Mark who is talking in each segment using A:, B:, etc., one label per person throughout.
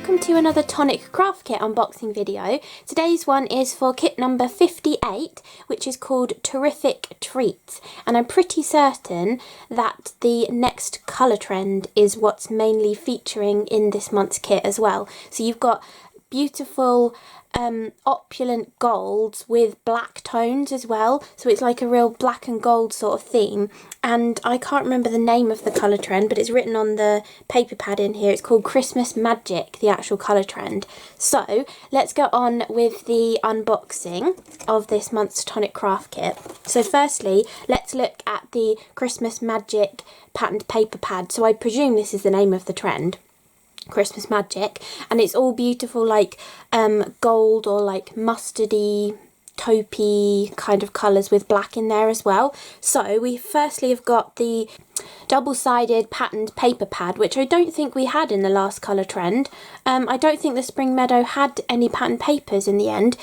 A: welcome to another Tonic Craft Kit unboxing video. Today's one is for kit number 58, which is called Terrific Treats, and I'm pretty certain that the next colour trend is what's mainly featuring in this month's kit as well. So you've got beautiful opulent golds with black tones as well, so it's like a real black and gold sort of theme, and I can't remember the name of the colour trend, but it's written on the paper pad in here. It's called Christmas Magic, the actual colour trend. So let's go on with the unboxing of this month's Tonic Craft Kit. So firstly, let's look at the Christmas Magic patterned paper pad. So I presume this is the name of the trend, Christmas Magic, and it's all beautiful like gold or like mustardy, taupey kind of colours with black in there as well. So we firstly have got the double-sided patterned paper pad, which I don't think we had in the last colour trend. I don't think the Spring Meadow had any patterned papers in the end,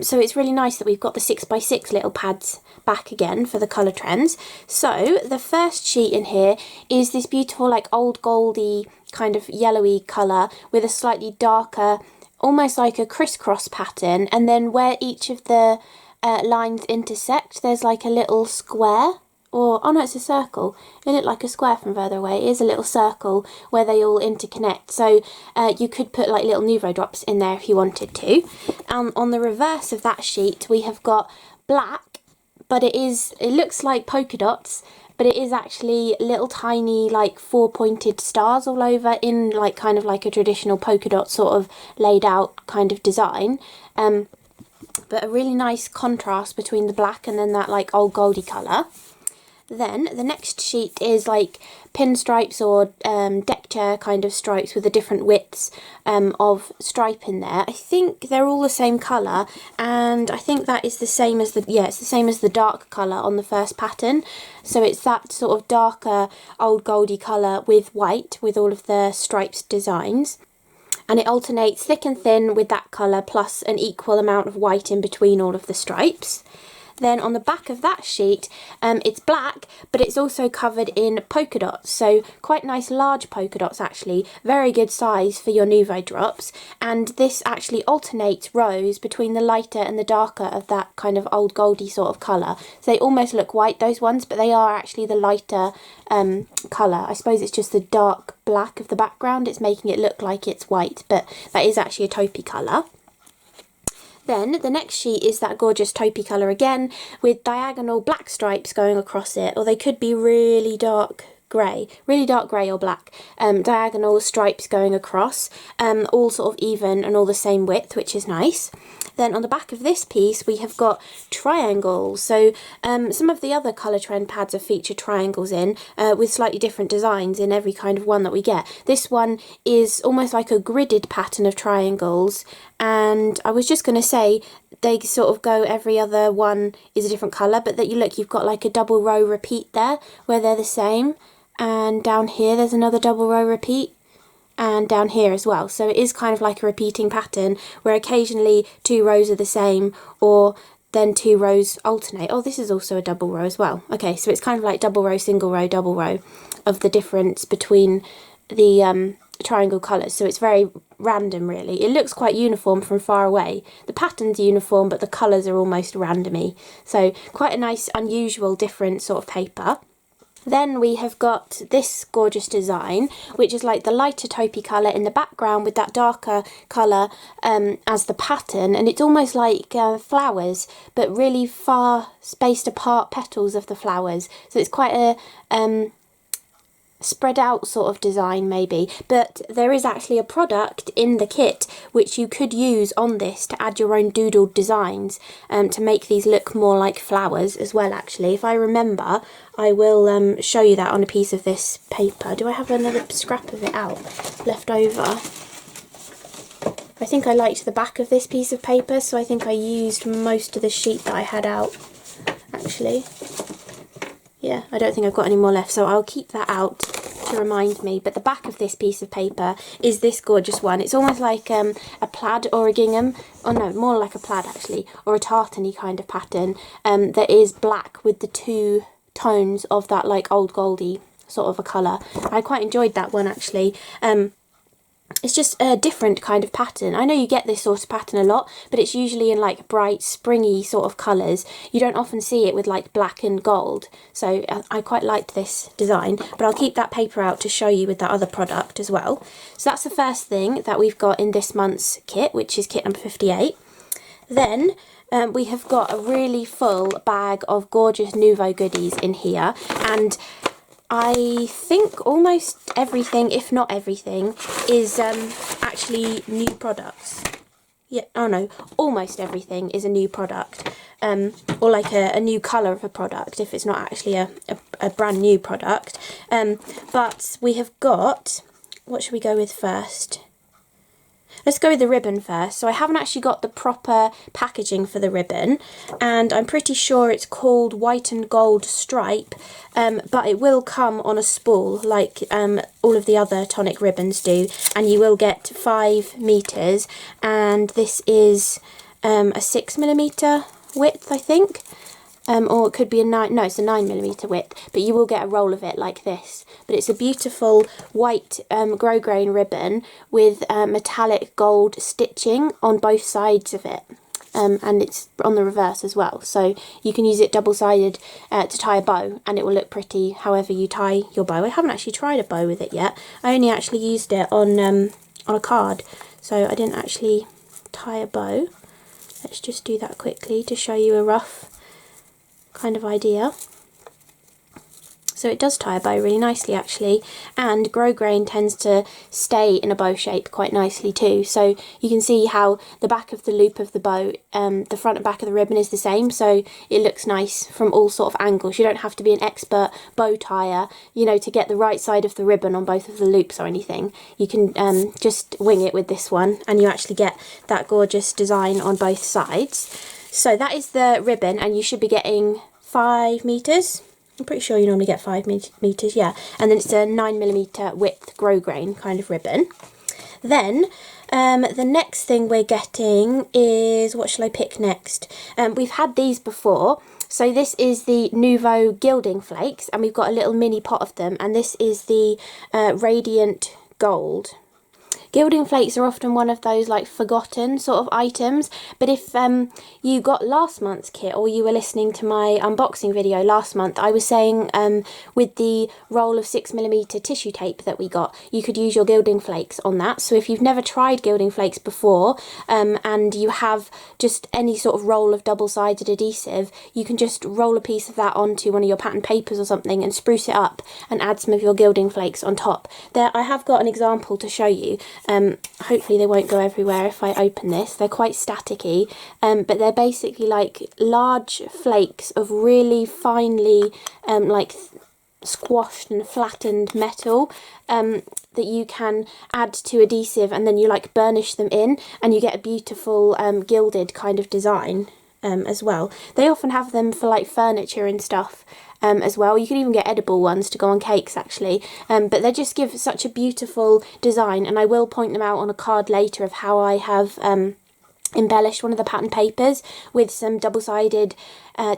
A: so it's really nice that we've got the 6x6 little pads back again for the colour trends. So the first sheet in here is this beautiful like old goldy kind of yellowy colour with a slightly darker, almost like a crisscross pattern, and then where each of the lines intersect there's like a little square, or oh no, it's a circle. It looked like a square from further away. It is a little circle where they all interconnect, so you could put like little Nuvo drops in there if you wanted to. On the reverse of that sheet we have got black, but it looks like polka dots, but it is actually little tiny like four-pointed stars all over in like kind of like a traditional polka dot sort of laid out kind of design. But a really nice contrast between the black and then that like old goldy colour. Then the next sheet is like pinstripes or deck chair kind of stripes with the different widths of stripe in there. I think they're all the same colour, and I think that is the same as it's the same as the dark colour on the first pattern. So it's that sort of darker old goldy colour with white with all of the stripes designs. And it alternates thick and thin with that colour plus an equal amount of white in between all of the stripes. Then on the back of that sheet, it's black, but it's also covered in polka dots. So quite nice large polka dots actually, very good size for your Nuvo drops. And this actually alternates rows between the lighter and the darker of that kind of old goldy sort of colour. So they almost look white, those ones, but they are actually the lighter colour. I suppose it's just the dark black of the background. It's making it look like it's white, but that is actually a taupey colour. Then the next sheet is that gorgeous taupey colour again with diagonal black stripes going across it, or they could be really dark grey or black, diagonal stripes going across, all sort of even and all the same width, which is nice. Then on the back of this piece we have got triangles. So some of the other colour trend pads have featured triangles in with slightly different designs in every kind of one that we get. This one is almost like a gridded pattern of triangles, and I was just going to say they sort of go, every other one is a different colour, but that you've got like a double row repeat there where they're the same, and down here there's another double row repeat, and down here as well. So it is kind of like a repeating pattern where occasionally two rows are the same, or then two rows alternate. Oh, this is also a double row as well. Okay, so it's kind of like double row, single row, double row of the difference between the triangle colours. So it's very random really. It looks quite uniform from far away. The pattern's uniform, but the colours are almost randomy. So quite a nice, unusual, different sort of paper. Then we have got this gorgeous design, which is like the lighter taupey colour in the background with that darker colour as the pattern, and it's almost like flowers, but really far spaced apart petals of the flowers. So it's quite a spread out sort of design maybe, but there is actually a product in the kit which you could use on this to add your own doodled designs to make these look more like flowers as well. Actually, if I remember, I will show you that on a piece of this paper. Do I have another scrap of it out left over? I think I liked the back of this piece of paper, so I think I used most of the sheet that I had out actually. Yeah, I don't think I've got any more left, so I'll keep that out to remind me. But the back of this piece of paper is this gorgeous one. It's almost like a plaid or a gingham, or no, more like a plaid actually, or a tartany kind of pattern that is black with the two tones of that like old goldy sort of a colour. I quite enjoyed that one actually. it's just a different kind of pattern. I know you get this sort of pattern a lot, but it's usually in like bright, springy sort of colours. You don't often see it with like black and gold. So I quite liked this design, but I'll keep that paper out to show you with that other product as well. So that's the first thing that we've got in this month's kit, which is kit number 58. Then we have got a really full bag of gorgeous Nuvo goodies in here, and I think almost everything, if not everything, is actually new products. Yeah, oh no, almost everything is a new product, or like a new colour of a product if it's not actually a brand new product. But we have got, what should we go with first? Let's go with the ribbon first. So I haven't actually got the proper packaging for the ribbon, and I'm pretty sure it's called White and Gold Stripe, but it will come on a spool like all of the other Tonic ribbons do, and you will get 5 meters, and this is a 6mm width, I think. Or it could be a 9mm width, but you will get a roll of it like this. But it's a beautiful white grosgrain ribbon with metallic gold stitching on both sides of it. And it's on the reverse as well, so you can use it double-sided to tie a bow, and it will look pretty however you tie your bow. I haven't actually tried a bow with it yet. I only actually used it on a card, so I didn't actually tie a bow. Let's just do that quickly to show you a rough kind of idea. So it does tie a bow really nicely actually, and grosgrain tends to stay in a bow shape quite nicely too. So you can see how the back of the loop of the bow, the front and back of the ribbon is the same, so it looks nice from all sort of angles. You don't have to be an expert bow tire, you know, to get the right side of the ribbon on both of the loops or anything. You can just wing it with this one, and you actually get that gorgeous design on both sides. So that is the ribbon, and you should be getting 5 meters. I'm pretty sure you normally get 5 meters, yeah. And then it's a 9mm width grosgrain kind of ribbon. Then the next thing we're getting is, what shall I pick next? We've had these before. So this is the Nuvo Gilding Flakes, and we've got a little mini pot of them, and this is the Radiant Gold. Gilding flakes are often one of those like forgotten sort of items, but if you got last month's kit, or you were listening to my unboxing video last month, I was saying with the roll of 6mm tissue tape that we got, you could use your gilding flakes on that. So if you've never tried gilding flakes before, and you have just any sort of roll of double-sided adhesive, you can just roll a piece of that onto one of your pattern papers or something and spruce it up and add some of your gilding flakes on top. There, I have got an example to show you. Hopefully they won't go everywhere if I open this. They're quite staticky, but they're basically like large flakes of really finely like squashed and flattened metal that you can add to adhesive, and then you like burnish them in, and you get a beautiful gilded kind of design as well. They often have them for like furniture and stuff as well. You can even get edible ones to go on cakes actually, but they just give such a beautiful design, and I will point them out on a card later of how I have embellished one of the pattern papers with some double-sided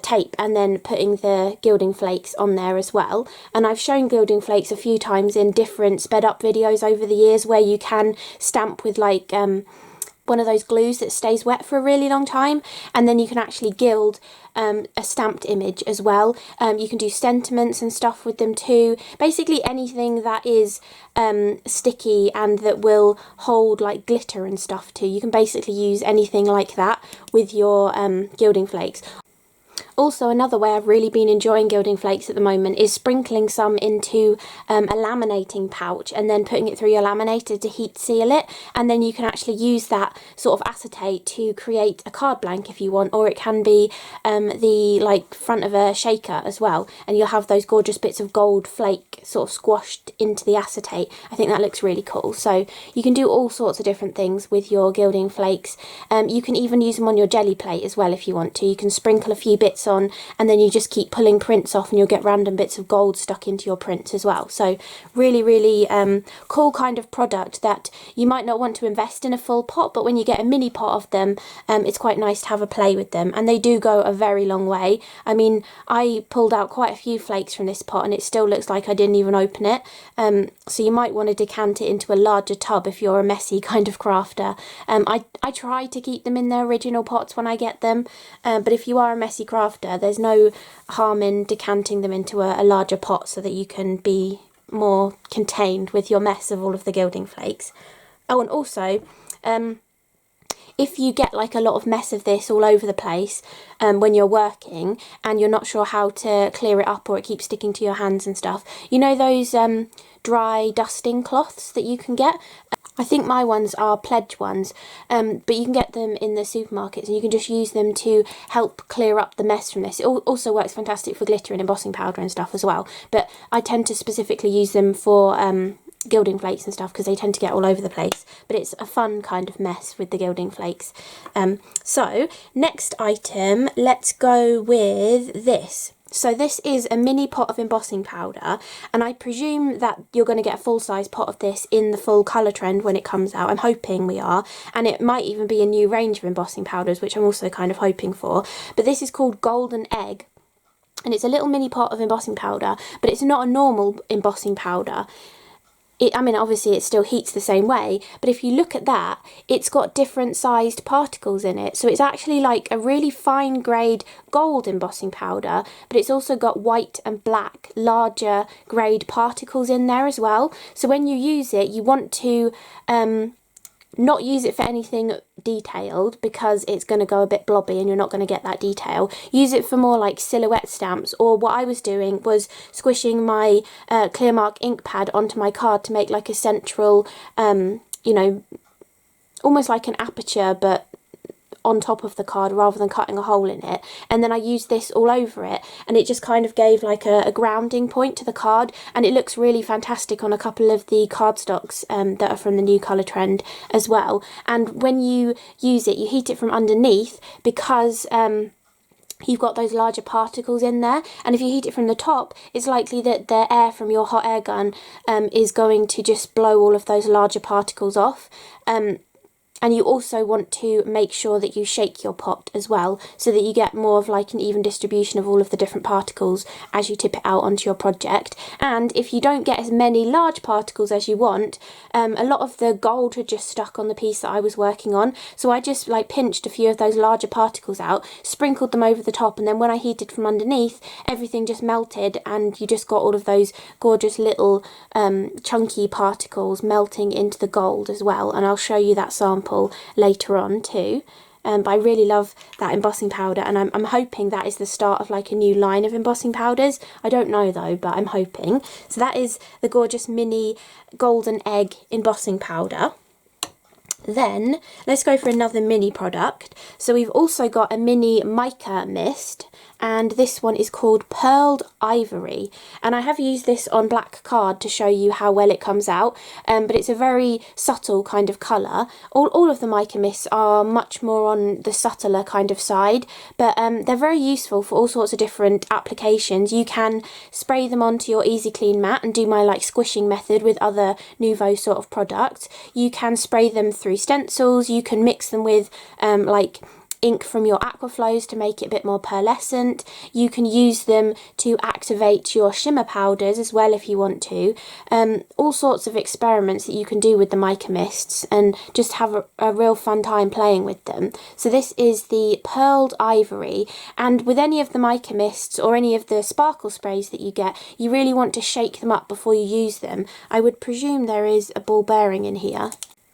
A: tape, and then putting the gilding flakes on there as well. And I've shown gilding flakes a few times in different sped up videos over the years, where you can stamp with like one of those glues that stays wet for a really long time, and then you can actually gild a stamped image as well. You can do sentiments and stuff with them too. Basically anything that is sticky and that will hold like glitter and stuff too. You can basically use anything like that with your gilding flakes. Also, another way I've really been enjoying gilding flakes at the moment is sprinkling some into a laminating pouch, and then putting it through your laminator to heat seal it, and then you can actually use that sort of acetate to create a card blank if you want, or it can be the like front of a shaker as well, and you'll have those gorgeous bits of gold flake sort of squashed into the acetate. I think that looks really cool. So you can do all sorts of different things with your gilding flakes. You can even use them on your jelly plate as well if you want to. You can sprinkle a few bits on, and then you just keep pulling prints off and you'll get random bits of gold stuck into your prints as well. So really, really cool kind of product that you might not want to invest in a full pot, but when you get a mini pot of them, it's quite nice to have a play with them, and they do go a very long way. I mean, I pulled out quite a few flakes from this pot and it still looks like I didn't even open it. So you might want to decant it into a larger tub if you're a messy kind of crafter. I try to keep them in their original pots when I get them, but if you are a messy crafter, there's no harm in decanting them into a larger pot so that you can be more contained with your mess of all of the gilding flakes. Oh, and also, if you get like a lot of mess of this all over the place when you're working and you're not sure how to clear it up, or it keeps sticking to your hands and stuff, you know those dry dusting cloths that you can get? I think my ones are pledge ones, but you can get them in the supermarkets and you can just use them to help clear up the mess from this. It also works fantastic for glitter and embossing powder and stuff as well, but I tend to specifically use them for gilding flakes and stuff because they tend to get all over the place, but it's a fun kind of mess with the gilding flakes. So next item, let's go with this. So this is a mini pot of embossing powder, and I presume that you're going to get a full-size pot of this in the full colour trend when it comes out. I'm hoping we are, and it might even be a new range of embossing powders, which I'm also kind of hoping for. But this is called Golden Egg, and it's a little mini pot of embossing powder, but it's not a normal embossing powder. I mean, obviously it still heats the same way, but if you look at that, it's got different sized particles in it. So it's actually like a really fine grade gold embossing powder, but it's also got white and black, larger grade particles in there as well. So when you use it, you want to not use it for anything detailed because it's going to go a bit blobby and you're not going to get that detail. Use it for more like silhouette stamps, or what I was doing was squishing my clear mark ink pad onto my card to make like a central, you know, almost like an aperture but on top of the card rather than cutting a hole in it, and then I used this all over it, and it just kind of gave like a grounding point to the card, and it looks really fantastic on a couple of the cardstocks that are from the new colour trend as well. And when you use it, you heat it from underneath because you've got those larger particles in there, and if you heat it from the top, it's likely that the air from your hot air gun is going to just blow all of those larger particles off. And you also want to make sure that you shake your pot as well, so that you get more of like an even distribution of all of the different particles as you tip it out onto your project. And if you don't get as many large particles as you want, a lot of the gold had just stuck on the piece that I was working on, so I just like pinched a few of those larger particles out, sprinkled them over the top, and then when I heated from underneath, everything just melted and you just got all of those gorgeous little chunky particles melting into the gold as well. And I'll show you that sample later on too. But I really love that embossing powder, and I'm hoping that is the start of like a new line of embossing powders. I don't know though, but I'm hoping. So that is the gorgeous mini Golden Egg embossing powder. Then let's go for another mini product. So we've also got a mini mica mist, and this one is called Pearled Ivory, and I have used this on black card to show you how well it comes out, but it's a very subtle kind of colour. All of the mica mists are much more on the subtler kind of side, but they're very useful for all sorts of different applications. You can spray them onto your Easy Clean mat and do my like squishing method with other Nuvo sort of products. You can spray them through stencils, you can mix them with like ink from your aquaflows to make it a bit more pearlescent. You can use them to activate your shimmer powders as well if you want to. All sorts of experiments that you can do with the mica mists and just have a real fun time playing with them. So this is the Pearled Ivory, and with any of the mica mists or any of the sparkle sprays that you get, you really want to shake them up before you use them. I would presume there is a ball bearing in here.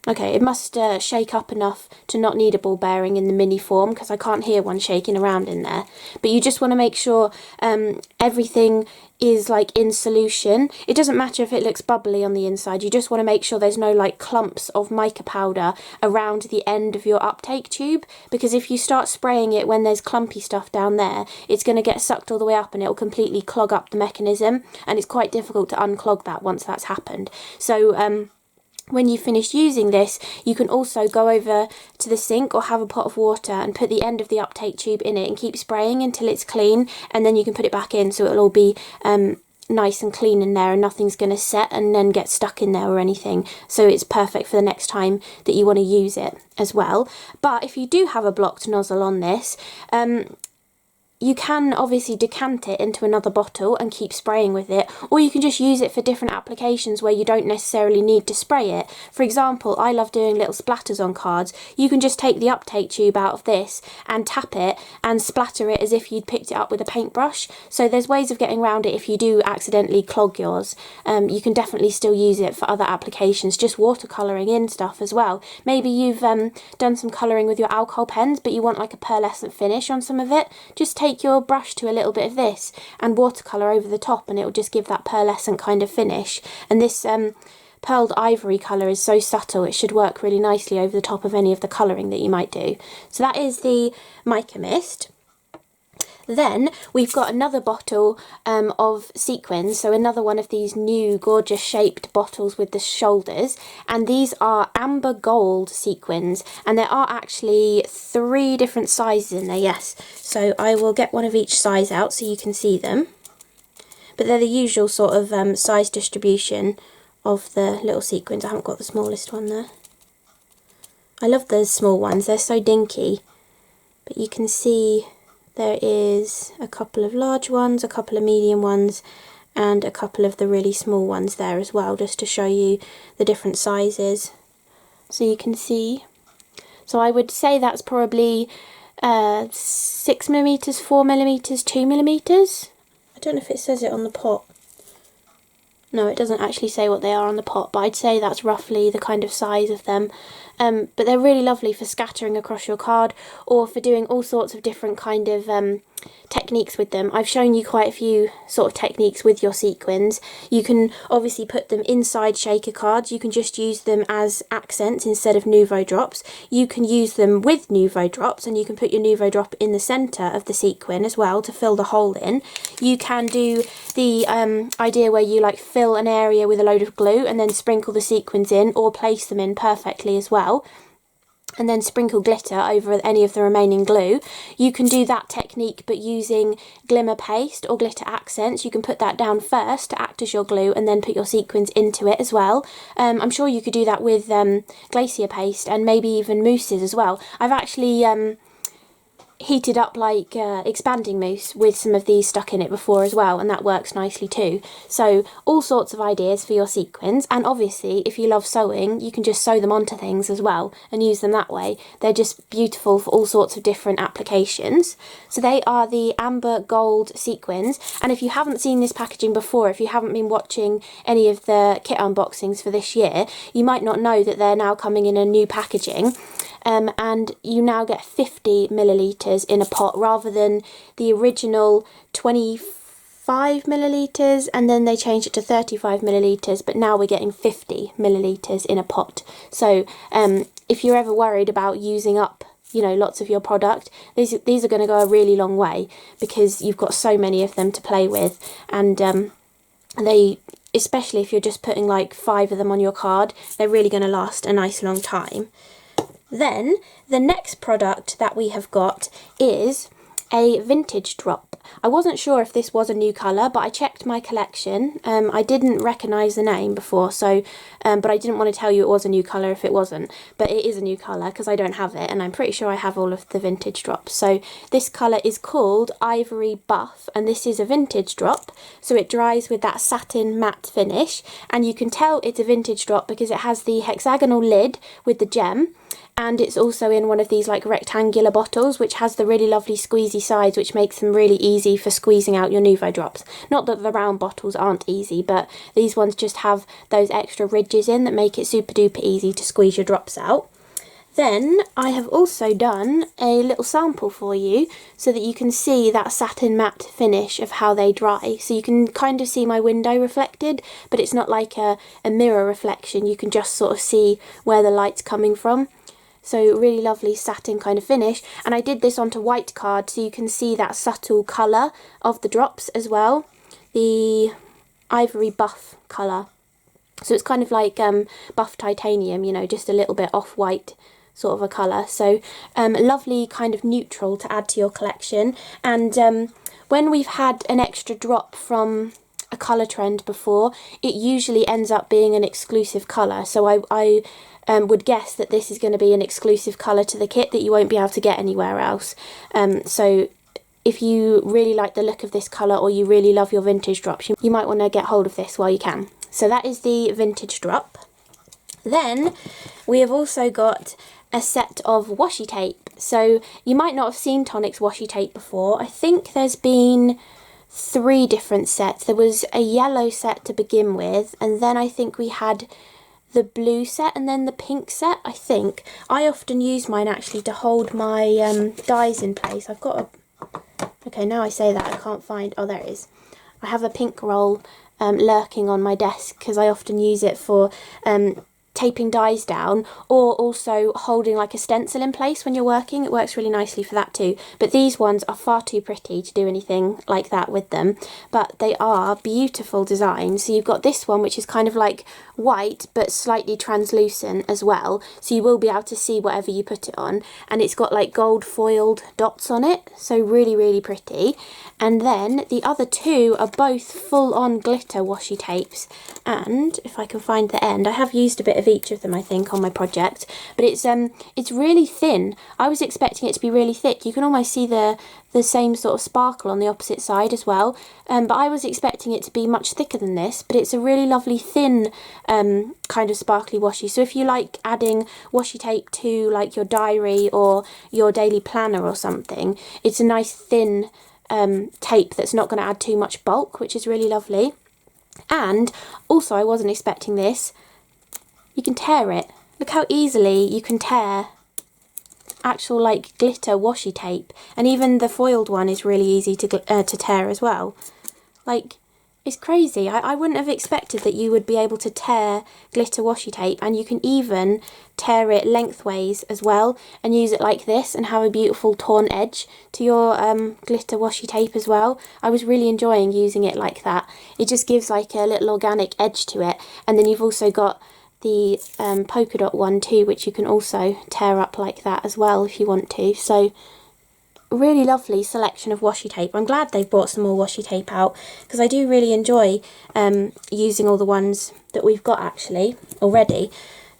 A: Okay, it must shake up enough to not need a ball bearing in the mini form, because I can't hear one shaking around in there. But you just want to make sure everything is like in solution. It doesn't matter if it looks bubbly on the inside, you just want to make sure there's no like clumps of mica powder around the end of your uptake tube, because if you start spraying it when there's clumpy stuff down there, it's going to get sucked all the way up and it'll completely clog up the mechanism, and it's quite difficult to unclog that once that's happened. So when you finish using this, you can also go over to the sink or have a pot of water and put the end of the uptake tube in it and keep spraying until it's clean, and then you can put it back in so it'll all be nice and clean in there and nothing's going to set and then get stuck in there or anything. So it's perfect for the next time that you want to use it as well. But if you do have a blocked nozzle on this, you can obviously decant it into another bottle and keep spraying with it, or you can just use it for different applications where you don't necessarily need to spray it. For example, I love doing little splatters on cards. You can just take the uptake tube out of this and tap it and splatter it as if you'd picked it up with a paintbrush. So there's ways of getting around it if you do accidentally clog yours. You can definitely still use it for other applications, just watercolouring in stuff as well. Maybe you've done some colouring with your alcohol pens but you want like a pearlescent finish on some of it. Just take your brush to a little bit of this and watercolour over the top and it will just give that pearlescent kind of finish. And this pearled ivory colour is so subtle, it should work really nicely over the top of any of the colouring that you might do. So that is the mica mist. Then we've got another bottle of sequins, so another one of these new gorgeous shaped bottles with the shoulders, and these are amber gold sequins, and there are actually 3 different sizes in there, yes. So I will get one of each size out so you can see them, but they're the usual sort of size distribution of the little sequins. I haven't got the smallest one there. I love those small ones, they're so dinky, but you can see there is a couple of large ones, a couple of medium ones, and a couple of the really small ones there as well, just to show you the different sizes. So you can see. So I would say that's probably 6mm, 4mm, 2mm. I don't know if it says it on the pot. No, it doesn't actually say what they are on the pot, but I'd say that's roughly the kind of size of them. But they're really lovely for scattering across your card or for doing all sorts of different kind of techniques with them. I've shown you quite a few sort of techniques with your sequins. You can obviously put them inside shaker cards. You can just use them as accents instead of Nuvo drops. You can use them with Nuvo drops, and you can put your Nuvo drop in the centre of the sequin as well to fill the hole in. You can do the idea where you like fill an area with a load of glue and then sprinkle the sequins in, or place them in perfectly as well, and then sprinkle glitter over any of the remaining glue. You can do that technique but using glimmer paste or glitter accents. You can put that down first to act as your glue and then put your sequins into it as well. I'm sure you could do that with glacier paste and maybe even mousses as well. I've actually heated up like expanding mousse with some of these stuck in it before as well, and that works nicely too. So all sorts of ideas for your sequins, and obviously if you love sewing you can just sew them onto things as well and use them that way. They're just beautiful for all sorts of different applications. So they are the amber gold sequins, and if you haven't seen this packaging before, if you haven't been watching any of the kit unboxings for this year, you might not know that they're now coming in a new packaging. And you now get 50 millilitres in a pot rather than the original 25 millilitres, and then they changed it to 35 millilitres, but now we're getting 50 millilitres in a pot. So if you're ever worried about using up, you know, lots of your product, these are going to go a really long way because you've got so many of them to play with, and they, especially if you're just putting like 5 of them on your card, they're really going to last a nice long time. Then the next product that we have got is a vintage drop. I wasn't sure if this was a new colour, but I checked my collection. I didn't recognise the name before, so but I didn't want to tell you it was a new colour if it wasn't. But it is a new colour because I don't have it, and I'm pretty sure I have all of the vintage drops. So this colour is called Ivory Buff, and this is a vintage drop, so it dries with that satin matte finish, and you can tell it's a vintage drop because it has the hexagonal lid with the gem, and it's also in one of these like rectangular bottles which has the really lovely squeezy sides, which makes them really easy for squeezing out your Nuvo drops. Not that the round bottles aren't easy, but these ones just have those extra ridges in that make it super duper easy to squeeze your drops out. Then I have also done a little sample for you so that you can see that satin matte finish of how they dry. So you can kind of see my window reflected, but it's not like a mirror reflection. You can just sort of see where the light's coming from. So really lovely satin kind of finish, and I did this onto white card so you can see that subtle colour of the drops as well, the ivory buff colour. So it's kind of like buff titanium, you know, just a little bit off-white sort of a colour. So lovely kind of neutral to add to your collection. And when we've had an extra drop from a colour trend before, it usually ends up being an exclusive colour. So I would guess that this is going to be an exclusive colour to the kit that you won't be able to get anywhere else. So if you really like the look of this colour, or you really love your vintage drops, you might want to get hold of this while you can. So that is the vintage drop. Then we have also got a set of washi tape. So you might not have seen Tonic's washi tape before. I think there's been 3 different sets. There was a yellow set to begin with, and then I think we had the blue set and then the pink set, I think. I often use mine actually to hold my dies in place. I've got a... Okay, now I say that, I can't find... Oh, there it is. I have a pink roll lurking on my desk because I often use it for taping dies down, or also holding like a stencil in place when you're working. It works really nicely for that too. But these ones are far too pretty to do anything like that with them, but they are beautiful designs. So you've got this one, which is kind of like white but slightly translucent as well, so you will be able to see whatever you put it on, and it's got like gold foiled dots on it, so really, really pretty. And then the other 2 are both full-on glitter washi tapes, and if I can find the end, I have used a bit of each of them I think on my project, but it's really thin. I was expecting it to be really thick. You can almost see the same sort of sparkle on the opposite side as well, but I was expecting it to be much thicker than this, but it's a really lovely thin kind of sparkly washi. So if you like adding washi tape to like your diary or your daily planner or something, it's a nice thin tape that's not going to add too much bulk, which is really lovely. And also, I wasn't expecting this, you can tear it. Look how easily you can tear actual like glitter washi tape, and even the foiled one is really easy to tear as well. Like, it's crazy. I wouldn't have expected that you would be able to tear glitter washi tape, and you can even tear it lengthways as well and use it like this and have a beautiful torn edge to your glitter washi tape as well. I was really enjoying using it like that. It just gives like a little organic edge to it. And then you've also got the polka dot one too, which you can also tear up like that as well if you want to. So really lovely selection of washi tape. I'm glad they've brought some more washi tape out, because I do really enjoy using all the ones that we've got actually already.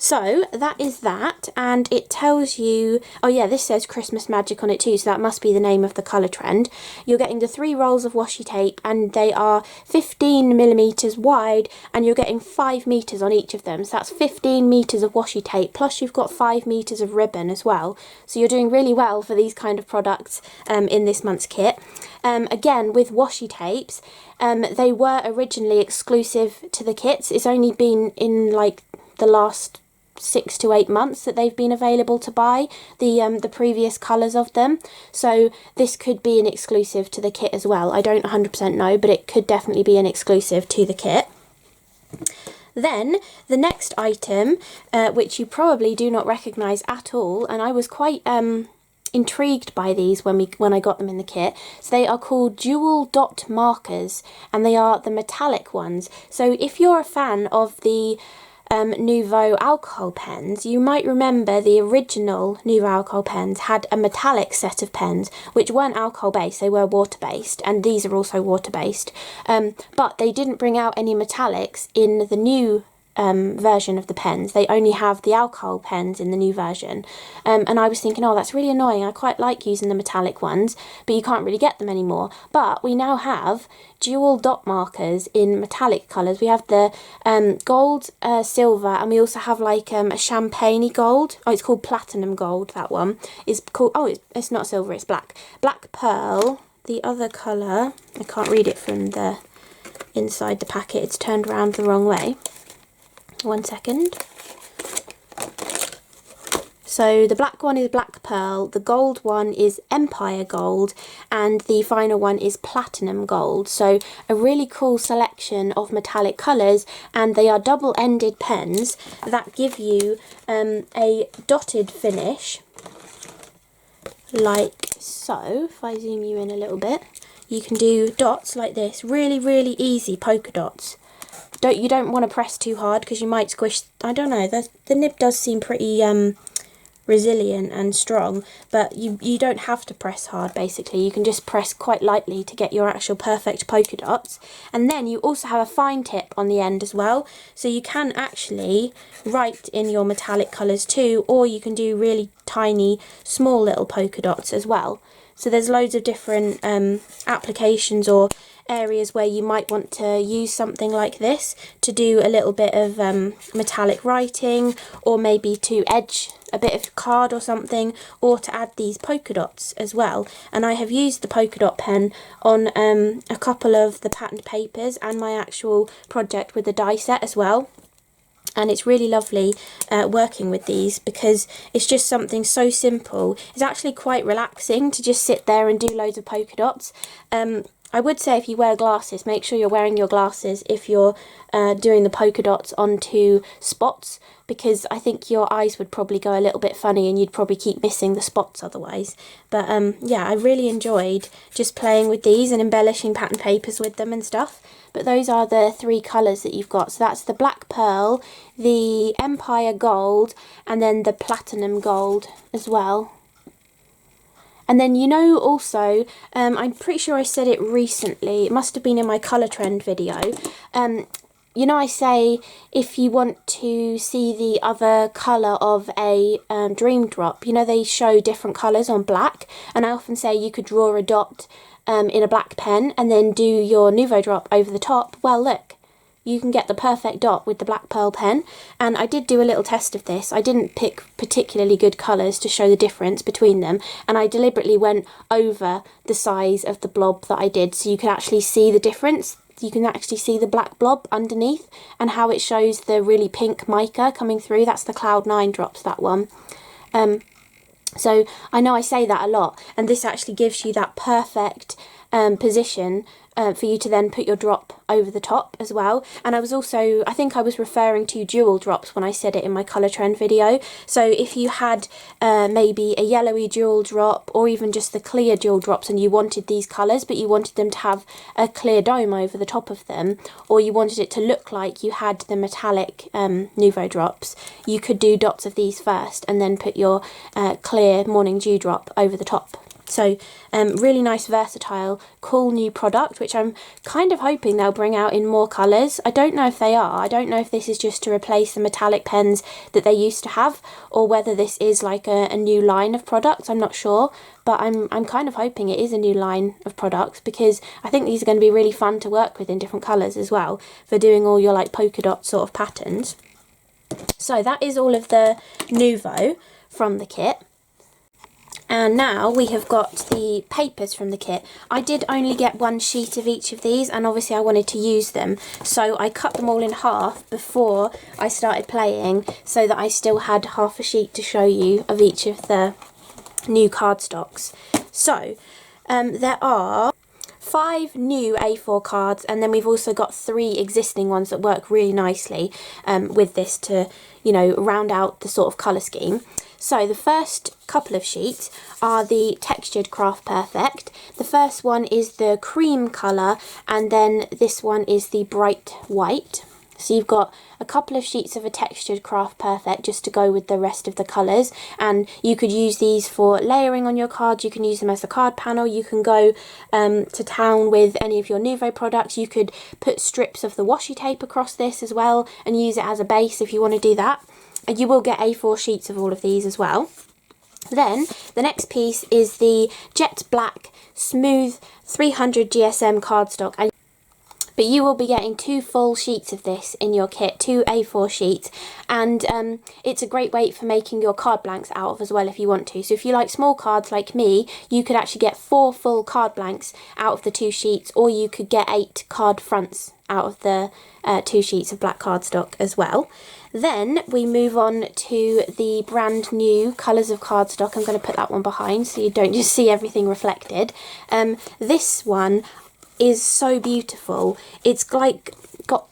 A: So that is that, and it tells you, oh yeah, this says Christmas Magic on it too, so that must be the name of the colour trend. You're getting the 3 rolls of washi tape, and they are 15mm wide, and you're getting 5 meters on each of them. So that's 15 meters of washi tape, plus you've got 5 meters of ribbon as well. So you're doing really well for these kind of products in this month's kit. Again, with washi tapes, they were originally exclusive to the kits. It's only been in like the last 6 to 8 months that they've been available to buy, the previous colours of them. So this could be an exclusive to the kit as well. I don't 100% know, but it could definitely be an exclusive to the kit. Then the next item, which you probably do not recognise at all, and I was quite intrigued by these when I got them in the kit. So they are called dual dot markers, and they are the metallic ones. So if you're a fan of the Nuvo alcohol pens, you might remember the original Nuvo alcohol pens had a metallic set of pens which weren't alcohol based, they were water based, and these are also water based, but they didn't bring out any metallics in the new version of the pens. They only have the alcohol pens in the new version, and I was thinking, oh, that's really annoying. I quite like using the metallic ones, but you can't really get them anymore. But we now have dual dot markers in metallic colours. We have the gold, silver, and we also have like a champagne gold. Oh, it's called platinum gold. That one is called, oh, it's not silver, it's black. Black pearl. The other colour, I can't read it from the inside the packet, it's turned around the wrong way. 1 second. So the black one is black pearl, the gold one is empire gold, and the final one is platinum gold. So a really cool selection of metallic colours, and they are double-ended pens that give you a dotted finish like so. If I zoom you in a little bit, you can do dots like this, really, really easy polka dots. you don't want to press too hard because you might squish. I don't know, the nib does seem pretty resilient and strong, but you don't have to press hard. Basically you can just press quite lightly to get your actual perfect polka dots. And then you also have a fine tip on the end as well, so you can actually write in your metallic colours too, or you can do really tiny small little polka dots as well. So there's loads of different applications or areas where you might want to use something like this to do a little bit of metallic writing, or maybe to edge a bit of card or something, or to add these polka dots as well. And I have used the polka dot pen on a couple of the patterned papers and my actual project with the die set as well. And it's really lovely working with these because it's just something so simple. It's actually quite relaxing to just sit there and do loads of polka dots. I would say if you wear glasses, make sure you're wearing your glasses if you're doing the polka dots onto spots, because I think your eyes would probably go a little bit funny and you'd probably keep missing the spots otherwise. But yeah, I really enjoyed just playing with these and embellishing pattern papers with them and stuff. But those are the 3 colours that you've got. So that's the Black Pearl, the Empire Gold, and then the Platinum Gold as well. And then, you know, also, I'm pretty sure I said it recently, it must have been in my colour trend video. You know, I say if you want to see the other colour of a dream drop, you know, they show different colours on black, and I often say you could draw a dot in a black pen and then do your Nuvo drop over the top. Well, look, you can get the perfect dot with the Black Pearl pen. And I did do a little test of this. I didn't pick particularly good colours to show the difference between them, and I deliberately went over the size of the blob that I did so you can actually see the difference. You can actually see the black blob underneath and how it shows the really pink mica coming through. That's the Cloud 9 drops, that one. So I know I say that a lot, and this actually gives you that perfect position for you to then put your drop over the top as well. And I was also, I think I was referring to dual drops when I said it in my colour trend video. So if you had maybe a yellowy dual drop, or even just the clear dual drops, and you wanted these colours but you wanted them to have a clear dome over the top of them, or you wanted it to look like you had the metallic Nuvo drops, you could do dots of these first and then put your clear morning dew drop over the top. So really nice, versatile, cool new product, which I'm kind of hoping they'll bring out in more colours. I don't know if they are. I don't know if this is just to replace the metallic pens that they used to have, or whether this is like a new line of products. I'm not sure, but I'm kind of hoping it is a new line of products, because I think these are going to be really fun to work with in different colours as well for doing all your like polka dot sort of patterns. So that is all of the Nuvo from the kit. And now we have got the papers from the kit. I did only get 1 sheet of each of these, and obviously I wanted to use them, so I cut them all in half before I started playing, so that I still had half a sheet to show you of each of the new cardstocks. So there are 5 new A4 cards, and then we've also got 3 existing ones that work really nicely with this to, you know, round out the sort of colour scheme. So the first couple of sheets are the textured Craft Perfect. The first one is the cream colour, and then this one is the bright white. So you've got a couple of sheets of a textured Craft Perfect just to go with the rest of the colours, and you could use these for layering on your cards. You can use them as a card panel. You can go to town with any of your Nuvo products. You could put strips of the washi tape across this as well and use it as a base if you want to do that. And you will get A4 sheets of all of these as well. Then the next piece is the Jet Black Smooth 300 GSM cardstock. But you will be getting 2 full sheets of this in your kit, 2 A4 sheets, and it's a great weight for making your card blanks out of as well if you want to. So if you like small cards like me, you could actually get 4 full card blanks out of the 2 sheets, or you could get 8 card fronts out of the 2 sheets of black cardstock as well. Then we move on to the brand new Colours of Cardstock. I'm going to put that one behind so you don't just see everything reflected. This one is so beautiful. It's like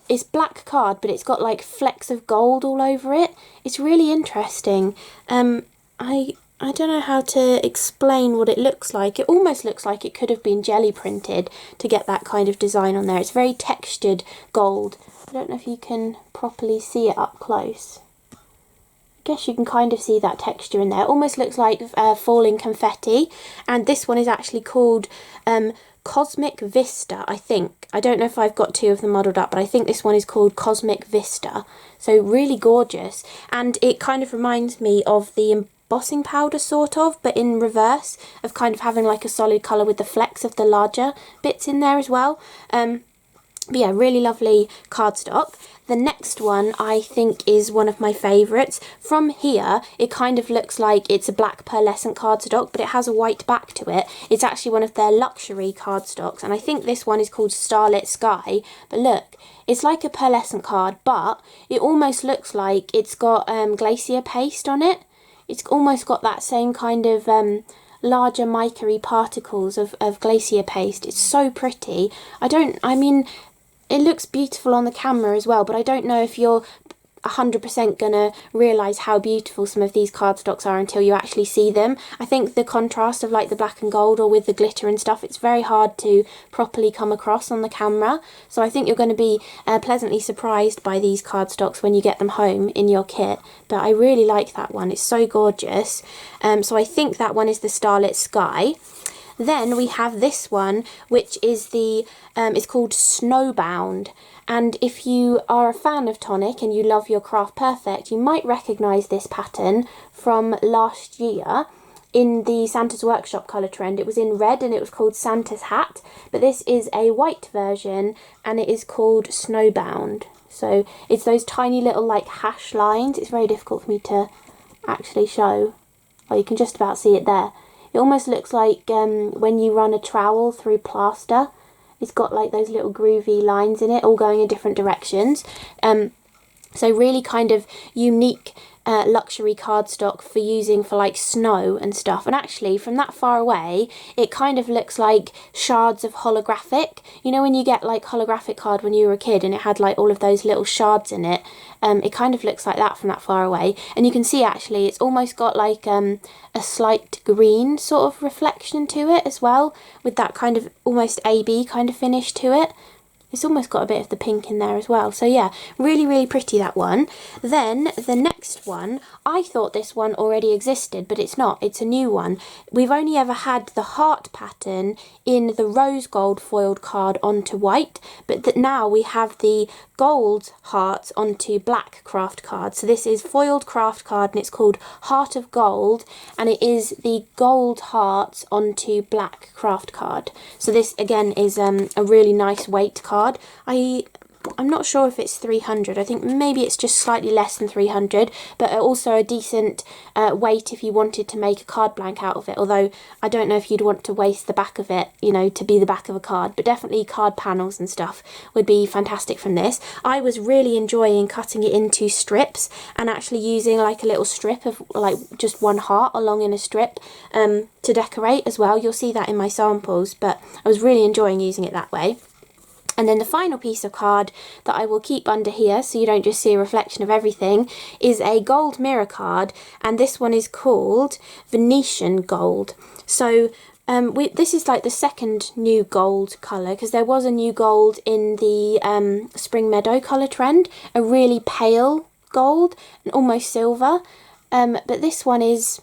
A: it's black card, but it's got like flecks of gold all over it. It's really interesting. I don't know how to explain what it looks like. It almost looks like it could have been jelly printed to get that kind of design on there. It's very textured gold I don't know if you can properly see it up close. I guess you can kind of see that texture in there. It almost looks like falling confetti. And this one is actually called Cosmic Vista, I think. I don't know if I've got two of them modelled up, but I think this one is called Cosmic Vista. So really gorgeous. And it kind of reminds me of the embossing powder sort of, but in reverse, of kind of having like a solid colour with the flecks of the larger bits in there as well. But yeah, really lovely cardstock. The next one I think is one of my favourites. From here, it kind of looks like it's a black pearlescent cardstock, but it has a white back to it. It's actually one of their luxury cardstocks, and I think this one is called Starlit Sky. But look, it's like a pearlescent card, but it almost looks like it's got glacier paste on it. It's almost got that same kind of larger mica-y particles of glacier paste. It's so pretty. I mean, it looks beautiful on the camera as well, but I don't know if you're 100% gonna realise how beautiful some of these cardstocks are until you actually see them. I think the contrast of like the black and gold or with the glitter and stuff, it's very hard to properly come across on the camera. So I think you're going to be pleasantly surprised by these cardstocks when you get them home in your kit. But I really like that one, it's so gorgeous. So I think that one is the Starlit Sky. Then we have this one, which is it's called Snowbound. And if you are a fan of Tonic and you love your Craft Perfect, you might recognise this pattern from last year in the Santa's Workshop colour trend. It was in red and it was called Santa's Hat, but this is a white version and it is called Snowbound. So it's those tiny little like hash lines. It's very difficult for me to actually show. Oh, you can just about see it there. It almost looks like when you run a trowel through plaster. It's got like those little groovy lines in it, all going in different directions. So really kind of unique luxury cardstock for using for like snow and stuff. And actually from that far away, it kind of looks like shards of holographic. You know when you get like holographic card when you were a kid and it had like all of those little shards in it? It kind of looks like that from that far away. And you can see actually it's almost got like a slight green sort of reflection to it as well, with that kind of almost AB kind of finish to it. It's almost got a bit of the pink in there as well. So yeah, really, really pretty, that one. Then the next one, I thought this one already existed, but it's not. It's a new one. We've only ever had the heart pattern in the rose gold foiled card onto white, but now we have the gold hearts onto black craft card. So this is foiled craft card and it's called Heart of Gold, and it is the gold hearts onto black craft card. So this again is a really nice weight card. I'm not sure if it's 300. I think maybe it's just slightly less than 300, but also a decent weight if you wanted to make a card blank out of it. Although I don't know if you'd want to waste the back of it, you know, to be the back of a card, but definitely card panels and stuff would be fantastic from this. I was really enjoying cutting it into strips and actually using like a little strip of like just one heart along in a strip to decorate as well. You'll see that in my samples, but I was really enjoying using it that way. And then the final piece of card that I will keep under here so you don't just see a reflection of everything is a gold mirror card, and this one is called Venetian Gold. So this is like the second new gold colour, because there was a new gold in the Spring Meadow colour trend, a really pale gold and almost silver, but this one is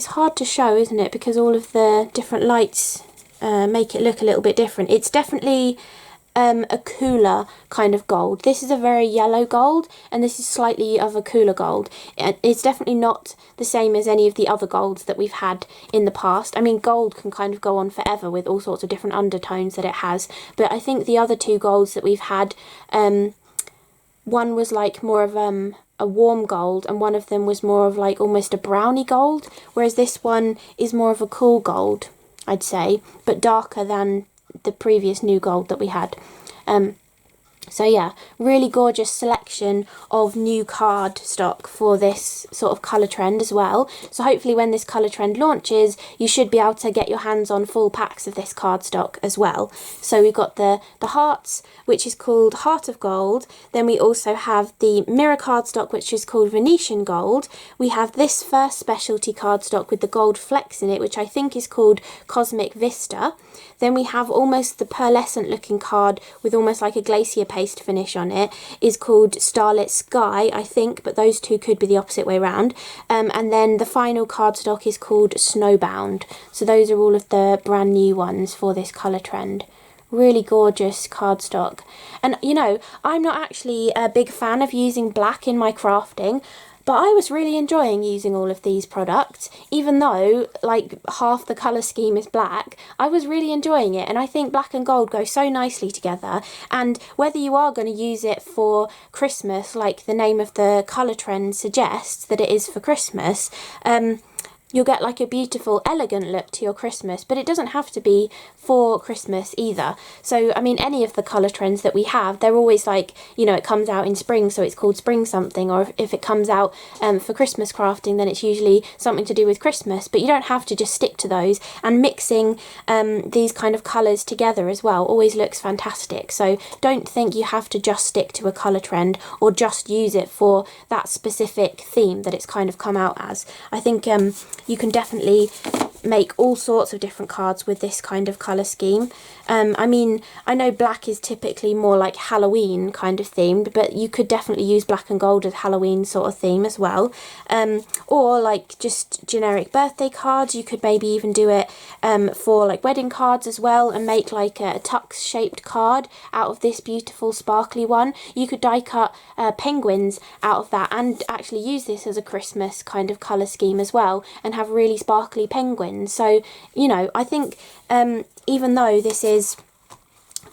A: hard to show, isn't it, because all of the different lights make it look a little bit different. It's definitely a cooler kind of gold. This is a very yellow gold and this is slightly of a cooler gold. It's definitely not the same as any of the other golds that we've had in the past. I mean, gold can kind of go on forever with all sorts of different undertones that it has, but I think the other two golds that we've had, one was like more of a warm gold and one of them was more of like almost a browny gold, whereas this one is more of a cool gold, I'd say, but darker than the previous new gold that we had. So yeah, really gorgeous selection of new card stock for this sort of colour trend as well. So hopefully when this colour trend launches, you should be able to get your hands on full packs of this card stock as well. So we've got the hearts, which is called Heart of Gold. Then we also have the mirror cardstock, which is called Venetian Gold. We have this first specialty cardstock with the gold flecks in it, which I think is called Cosmic Vista. Then we have almost the pearlescent looking card with almost like a glacier paste finish on it is called Starlit Sky, I think, but those two could be the opposite way around. And then the final cardstock is called Snowbound. So those are all of the brand new ones for this colour trend. Really gorgeous cardstock. And you know, I'm not actually a big fan of using black in my crafting, but I was really enjoying using all of these products. Even though like half the colour scheme is black, I was really enjoying it, and I think black and gold go so nicely together. And whether you are going to use it for Christmas, like the name of the colour trend suggests that it is for Christmas, you'll get like a beautiful, elegant look to your Christmas, but it doesn't have to be for Christmas either. So, I mean, any of the colour trends that we have, they're always like, you know, it comes out in spring, so it's called spring something, or if it comes out for Christmas crafting, then it's usually something to do with Christmas, but you don't have to just stick to those, and mixing these kind of colours together as well always looks fantastic. So don't think you have to just stick to a colour trend or just use it for that specific theme that it's kind of come out as. I think you can definitely make all sorts of different cards with this kind of colour scheme. I mean, I know black is typically more like Halloween kind of themed, but you could definitely use black and gold as Halloween sort of theme as well. Or like just generic birthday cards. You could maybe even do it for like wedding cards as well, and make like a tux shaped card out of this beautiful sparkly one. You could die cut penguins out of that and actually use this as a Christmas kind of colour scheme as well, and have really sparkly penguins. So, you know, I think even though this is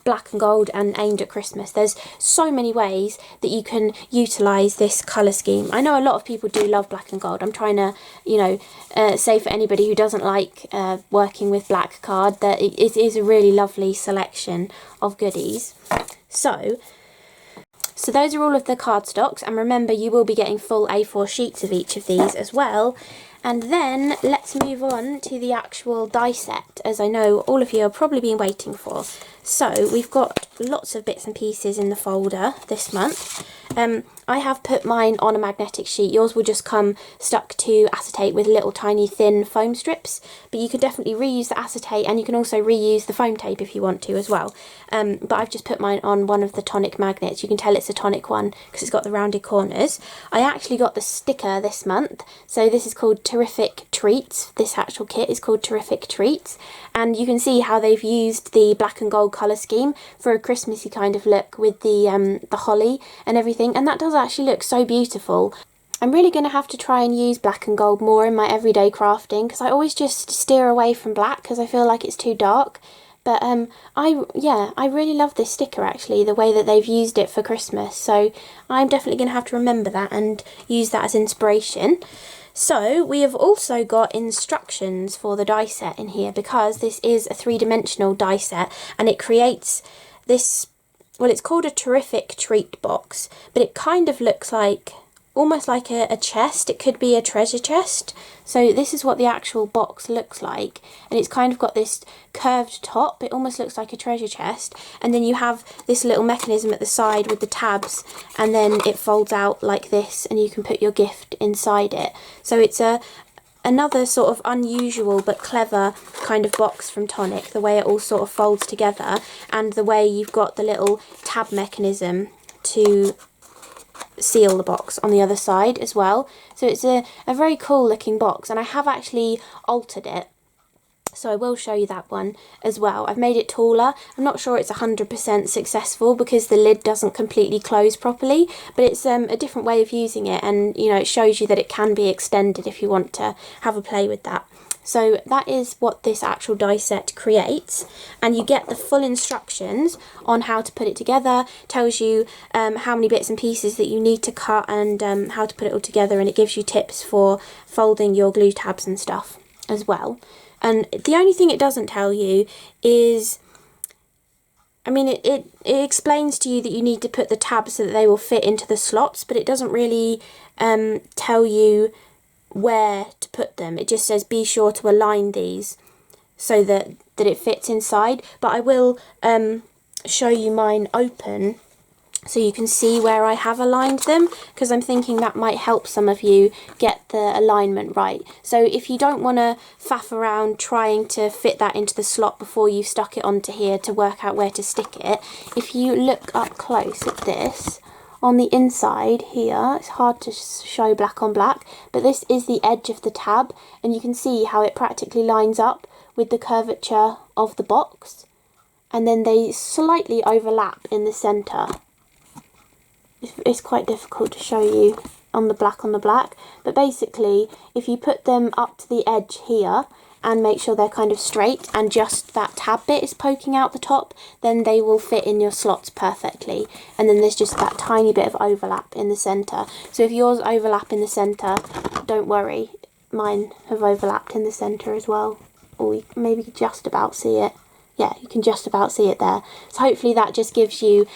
A: black and gold and aimed at Christmas, there's so many ways that you can utilise this colour scheme. I know a lot of people do love black and gold. I'm trying to, you know, say for anybody who doesn't like working with black card that it is a really lovely selection of goodies. So those are all of the cardstocks, and remember you will be getting full A4 sheets of each of these as well. And then let's move on to the actual die set, as I know all of you have probably been waiting for. So we've got lots of bits and pieces in the folder this month. I have put mine on a magnetic sheet. Yours will just come stuck to acetate with little tiny thin foam strips, but you could definitely reuse the acetate, and you can also reuse the foam tape if you want to as well. But I've just put mine on one of the Tonic magnets. You can tell it's a Tonic one because it's got the rounded corners. I actually got the sticker this month, so this is called Terrific Treats. This actual kit is called Terrific Treats, and you can see how they've used the black and gold colour scheme for a Christmassy kind of look with the holly and everything, and that does actually look so beautiful. I'm really going to have to try and use black and gold more in my everyday crafting, because I always just steer away from black because I feel like it's too dark. But I really love this sticker actually, the way that they've used it for Christmas, so I'm definitely going to have to remember that and use that as inspiration. So we have also got instructions for the die set in here, because this is a three-dimensional die set, and it creates this, well, it's called a Terrific Treat box, but it kind of looks like, almost like a chest. It could be a treasure chest. So this is what the actual box looks like, and it's kind of got this curved top. It almost looks like a treasure chest, and then you have this little mechanism at the side with the tabs, and then it folds out like this, and you can put your gift inside it. So it's another sort of unusual but clever kind of box from Tonic, the way it all sort of folds together, and the way you've got the little tab mechanism to seal the box on the other side as well. So it's a very cool looking box, and I have actually altered it, so I will show you that one as well. I've made it taller. I'm not sure it's 100% successful because the lid doesn't completely close properly, but it's a different way of using it, and you know, it shows you that it can be extended if you want to have a play with that. So that is what this actual die set creates, and you get the full instructions on how to put it together. Tells you how many bits and pieces that you need to cut, and how to put it all together, and it gives you tips for folding your glue tabs and stuff as well. And the only thing it doesn't tell you is, I mean, it explains to you that you need to put the tabs so that they will fit into the slots, but it doesn't really tell you where to put them. It just says be sure to align these so that it fits inside. But I will show you mine open so you can see where I have aligned them, because I'm thinking that might help some of you get the alignment right. So if you don't want to faff around trying to fit that into the slot before you've stuck it onto here to work out where to stick it, if you look up close at this, on the inside here, it's hard to show black on black, but this is the edge of the tab, and you can see how it practically lines up with the curvature of the box, and then they slightly overlap in the centre. It's quite difficult to show you on the black, but basically if you put them up to the edge here and make sure they're kind of straight and just that tab bit is poking out the top, then they will fit in your slots perfectly. And then there's just that tiny bit of overlap in the centre. So if yours overlap in the centre, don't worry, mine have overlapped in the centre as well. Or you can maybe just about see it. Yeah, you can just about see it there. So hopefully that just gives you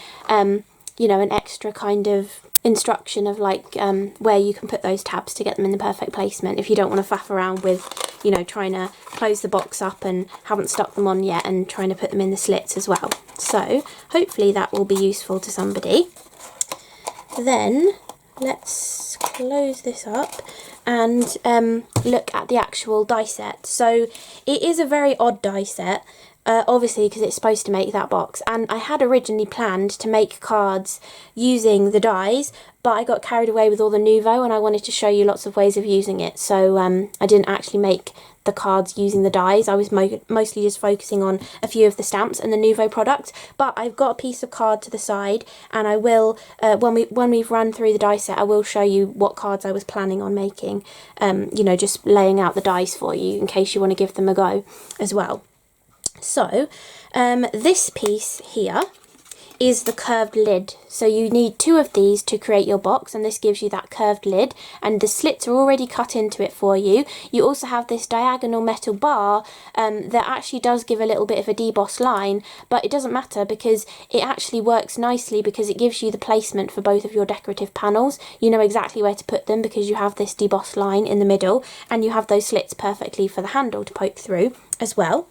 A: you know, an extra kind of instruction of like where you can put those tabs to get them in the perfect placement if you don't want to faff around with, you know, trying to close the box up and haven't stuck them on yet and trying to put them in the slits as well. So hopefully that will be useful to somebody. Then let's close this up and look at the actual die set. So it is a very odd die set. Obviously because it's supposed to make that box, and I had originally planned to make cards using the dies, but I got carried away with all the Nuvo and I wanted to show you lots of ways of using it, so I didn't actually make the cards using the dies. I was mostly just focusing on a few of the stamps and the Nuvo product, but I've got a piece of card to the side, and I will, when we've run through the die set, I will show you what cards I was planning on making, you know, just laying out the dies for you in case you want to give them a go as well. So this piece here is the curved lid. So you need 2 of these to create your box, and this gives you that curved lid, and the slits are already cut into it for you. You also have this diagonal metal bar that actually does give a little bit of a deboss line, but it doesn't matter because it actually works nicely because it gives you the placement for both of your decorative panels. You know exactly where to put them because you have this deboss line in the middle, and you have those slits perfectly for the handle to poke through as well.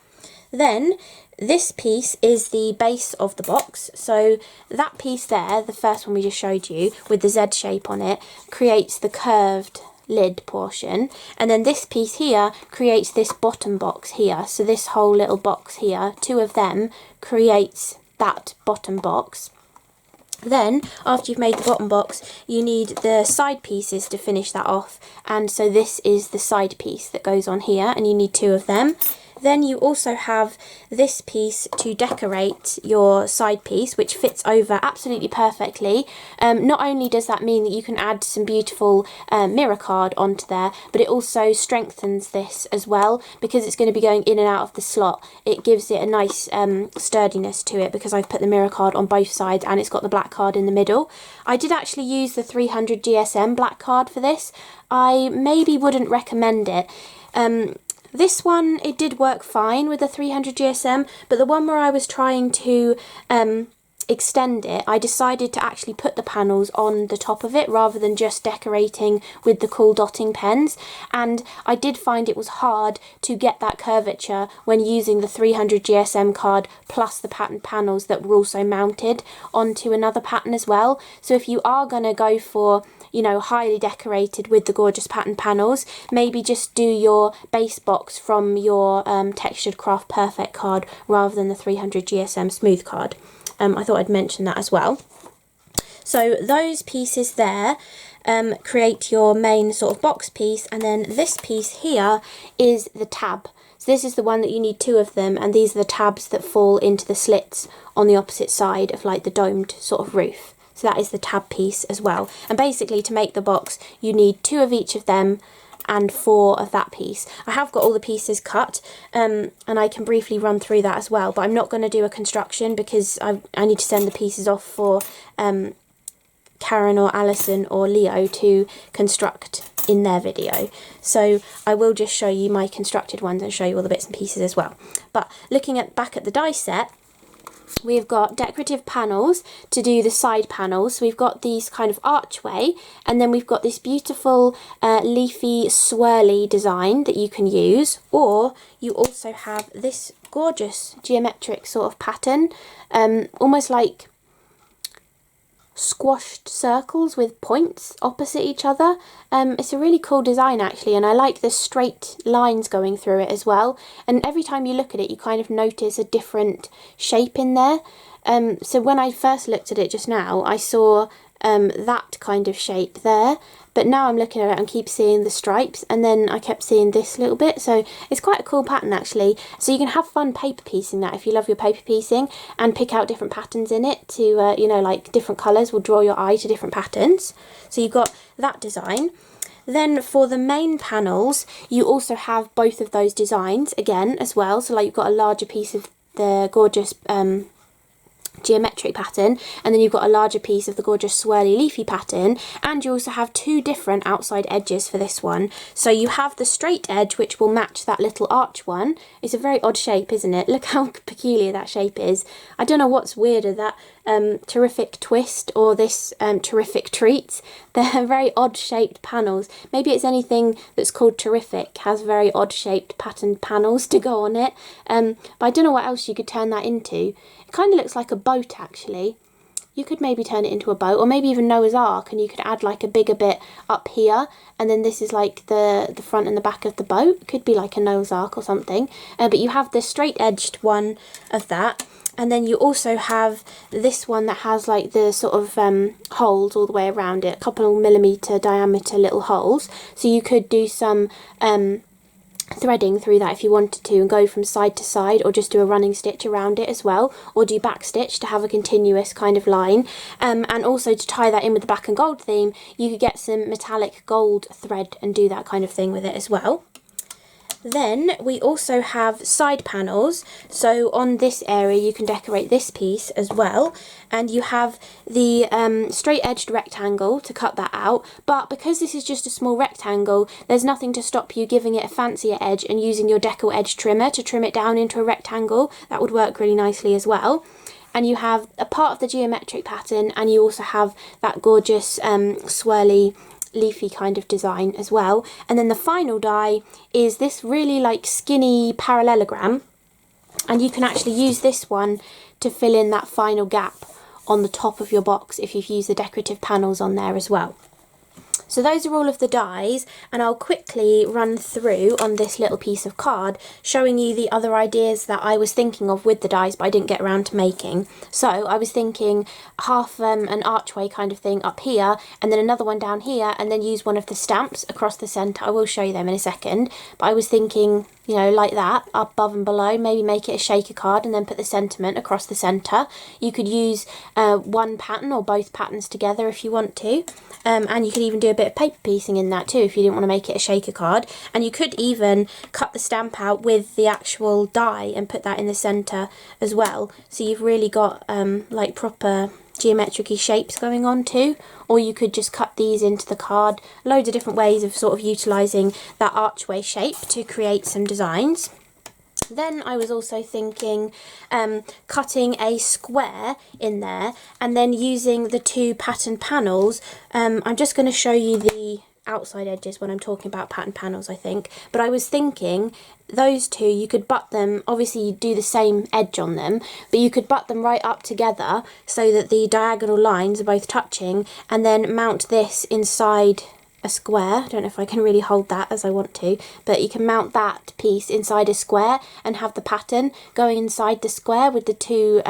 A: Then this piece is the base of the box, so that piece there, the first one we just showed you with the Z shape on it, creates the curved lid portion, and then this piece here creates this bottom box here. So this whole little box here, 2 of them creates that bottom box. Then after you've made the bottom box, you need the side pieces to finish that off, and so this is the side piece that goes on here, and you need 2 of them. Then you also have this piece to decorate your side piece, which fits over absolutely perfectly. Not only does that mean that you can add some beautiful mirror card onto there, but it also strengthens this as well because it's going to be going in and out of the slot. It gives it a nice sturdiness to it because I've put the mirror card on both sides and it's got the black card in the middle. I did actually use the 300 GSM black card for this. I maybe wouldn't recommend it. This one, it did work fine with the 300 GSM, but the one where I was trying to extend it, I decided to actually put the panels on the top of it rather than just decorating with the cool dotting pens, and I did find it was hard to get that curvature when using the 300 GSM card plus the pattern panels that were also mounted onto another pattern as well. So if you are going to go for, you know, highly decorated with the gorgeous pattern panels, maybe just do your base box from your textured Craft Perfect card rather than the 300 GSM smooth card. I thought I'd mention that as well. So those pieces there create your main sort of box piece, and then this piece here is the tab. So this is the one that you need 2 of them, and these are the tabs that fall into the slits on the opposite side of like the domed sort of roof. So that is the tab piece as well. And basically to make the box you need 2 of each of them and 4 of that piece. I have got all the pieces cut and I can briefly run through that as well, but I'm not going to do a construction because I need to send the pieces off for Karen or Alison or Leo to construct in their video. So I will just show you my constructed ones and show you all the bits and pieces as well. But looking back at the die set, we've got decorative panels to do the side panels. So we've got these kind of archway, and then we've got this beautiful leafy swirly design that you can use, or you also have this gorgeous geometric sort of pattern, almost like squashed circles with points opposite each other. It's a really cool design actually, and I like the straight lines going through it as well, and every time you look at it you kind of notice a different shape in there. So when I first looked at it just now, I saw that kind of shape there, but now I'm looking at it and keep seeing the stripes, and then I kept seeing this little bit, so it's quite a cool pattern actually. So you can have fun paper piecing that if you love your paper piecing, and pick out different patterns in it to, you know, like different colours will draw your eye to different patterns. So you've got that design. Then for the main panels, you also have both of those designs again as well. So like you've got a larger piece of the gorgeous geometric pattern, and then you've got a larger piece of the gorgeous swirly leafy pattern, and you also have two different outside edges for this one. So you have the straight edge, which will match that little arch one. It's a very odd shape, isn't it? Look how peculiar that shape is. I don't know what's weirder, that terrific twist or this terrific treat. They're very odd shaped panels. Maybe it's anything that's called terrific has very odd shaped patterned panels to go on it, but I don't know what else you could turn that into. It kind of looks like a boat actually. You could maybe turn it into a boat, or maybe even Noah's Ark, and you could add like a bigger bit up here, and then this is like the front and the back of the boat. Could be like a Noah's Ark or something, but you have the straight edged one of that, and then you also have this one that has like the sort of holes all the way around it, a couple millimetre diameter little holes, so you could do some threading through that if you wanted to, and go from side to side, or just do a running stitch around it as well, or do back stitch to have a continuous kind of line. And also to tie that in with the black and gold theme, you could get some metallic gold thread and do that kind of thing with it as well. Then we also have side panels, so on this area you can decorate this piece as well, and you have the straight edged rectangle to cut that out, but because this is just a small rectangle, there's nothing to stop you giving it a fancier edge and using your Deckle edge trimmer to trim it down into a rectangle. That would work really nicely as well. And you have a part of the geometric pattern, and you also have that gorgeous swirly leafy kind of design as well. And then the final die is this really like skinny parallelogram, and you can actually use this one to fill in that final gap on the top of your box if you've used the decorative panels on there as well. So those are all of the dies, and I'll quickly run through on this little piece of card showing you the other ideas that I was thinking of with the dies but I didn't get around to making. So I was thinking half an archway kind of thing up here, and then another one down here, and then use one of the stamps across the centre. I will show you them in a second, but I was thinking, you know, like that, up, above and below, maybe make it a shaker card and then put the sentiment across the centre. You could use one pattern or both patterns together if you want to, and you could even do a bit of paper piecing in that too if you didn't want to make it a shaker card. And you could even cut the stamp out with the actual die and put that in the centre as well, so you've really got like proper geometric-y shapes going on too. Or you could just cut these into the card. Loads of different ways of sort of utilising that archway shape to create some designs. Then I was also thinking cutting a square in there and then using the two pattern panels. I'm just going to show you the outside edges when I'm talking about pattern panels, I think, but I was thinking those two, you could butt them, obviously you do the same edge on them, but you could butt them right up together so that the diagonal lines are both touching, and then mount this inside a square. I don't know if I can really hold that as I want to, but you can mount that piece inside a square and have the pattern going inside the square with the two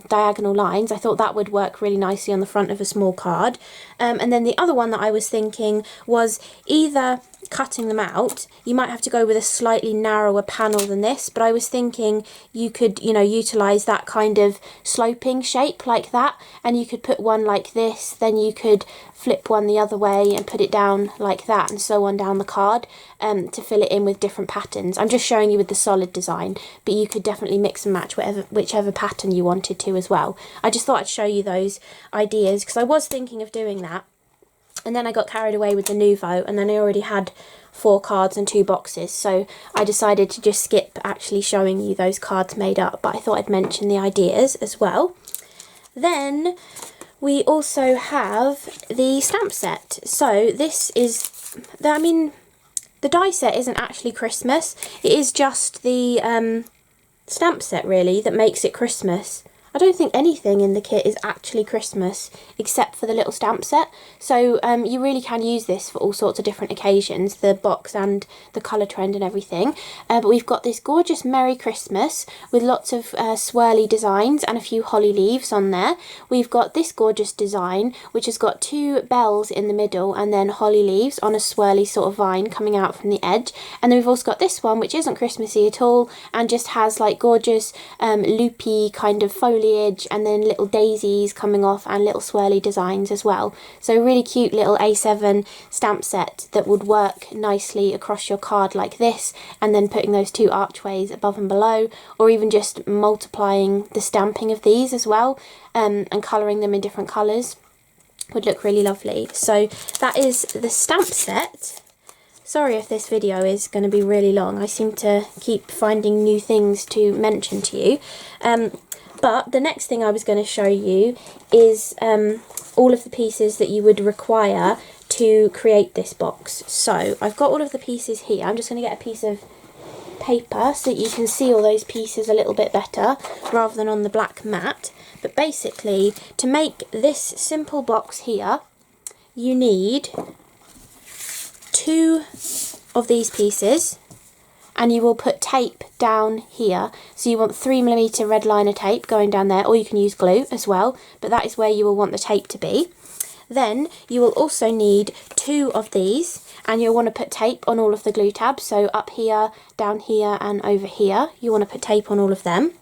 A: diagonal lines. I thought that would work really nicely on the front of a small card. And then the other one that I was thinking was either cutting them out. You might have to go with a slightly narrower panel than this, but I was thinking you could, you know, utilise that kind of sloping shape like that, and you could put one like this, then you could flip one the other way and put it down like that, and so on down the card, to fill it in with different patterns. I'm just showing you with the solid design, but you could definitely mix and match whichever pattern you wanted to as well. I just thought I'd show you those ideas because I was thinking of doing that, and then I got carried away with the Nuvo, and then I already had 4 cards and 2 boxes, so I decided to just skip actually showing you those cards made up, but I thought I'd mention the ideas as well. Then we also have the stamp set. So this is, I mean, the die set isn't actually Christmas, it is just the stamp set really that makes it Christmas. I don't think anything in the kit is actually Christmas except for the little stamp set. So you really can use this for all sorts of different occasions, the box and the colour trend and everything. But we've got this gorgeous Merry Christmas with lots of swirly designs and a few holly leaves on there. We've got this gorgeous design which has got 2 bells in the middle and then holly leaves on a swirly sort of vine coming out from the edge. And then we've also got this one which isn't Christmassy at all and just has like gorgeous loopy kind of foliage and then little daisies coming off and little swirly designs as well. So really cute little A7 stamp set that would work nicely across your card like this, and then putting those 2 archways above and below, or even just multiplying the stamping of these as well and colouring them in different colours would look really lovely. So that is the stamp set. Sorry if this video is going to be really long. I seem to keep finding new things to mention to you. But the next thing I was going to show you is all of the pieces that you would require to create this box. So I've got all of the pieces here. I'm just going to get a piece of paper so that you can see all those pieces a little bit better rather than on the black mat. But basically, to make this simple box here, you need 2 of these pieces, and you will put tape down here. So you want 3mm red liner tape going down there, or you can use glue as well, but that is where you will want the tape to be. Then you will also need 2 of these, and you'll want to put tape on all of the glue tabs. So up here, down here and over here, you want to put tape on all of them.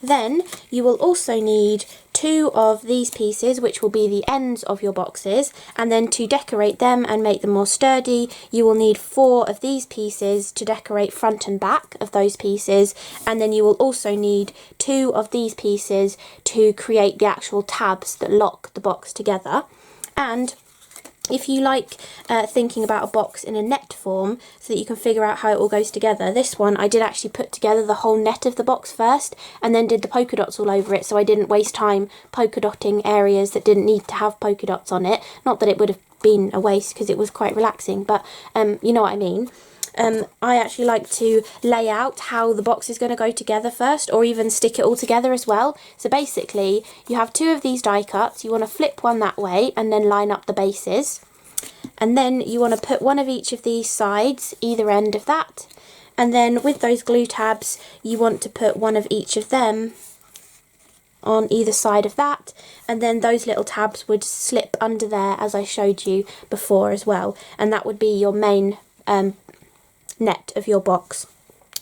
A: Then you will also need 2 of these pieces, which will be the ends of your boxes, and then to decorate them and make them more sturdy, you will need 4 of these pieces to decorate front and back of those pieces, and then you will also need 2 of these pieces to create the actual tabs that lock the box together. And if you like thinking about a box in a net form so that you can figure out how it all goes together, this one I did actually put together the whole net of the box first and then did the polka dots all over it, so I didn't waste time polka dotting areas that didn't need to have polka dots on it. Not that it would have been a waste because it was quite relaxing, but you know what I mean. I actually like to lay out how the box is going to go together first, or even stick it all together as well. So basically you have 2 of these die cuts, you want to flip one that way and then line up the bases, and then you want to put one of each of these sides either end of that, and then with those glue tabs you want to put one of each of them on either side of that, and then those little tabs would slip under there as I showed you before as well, and that would be your main net of your box.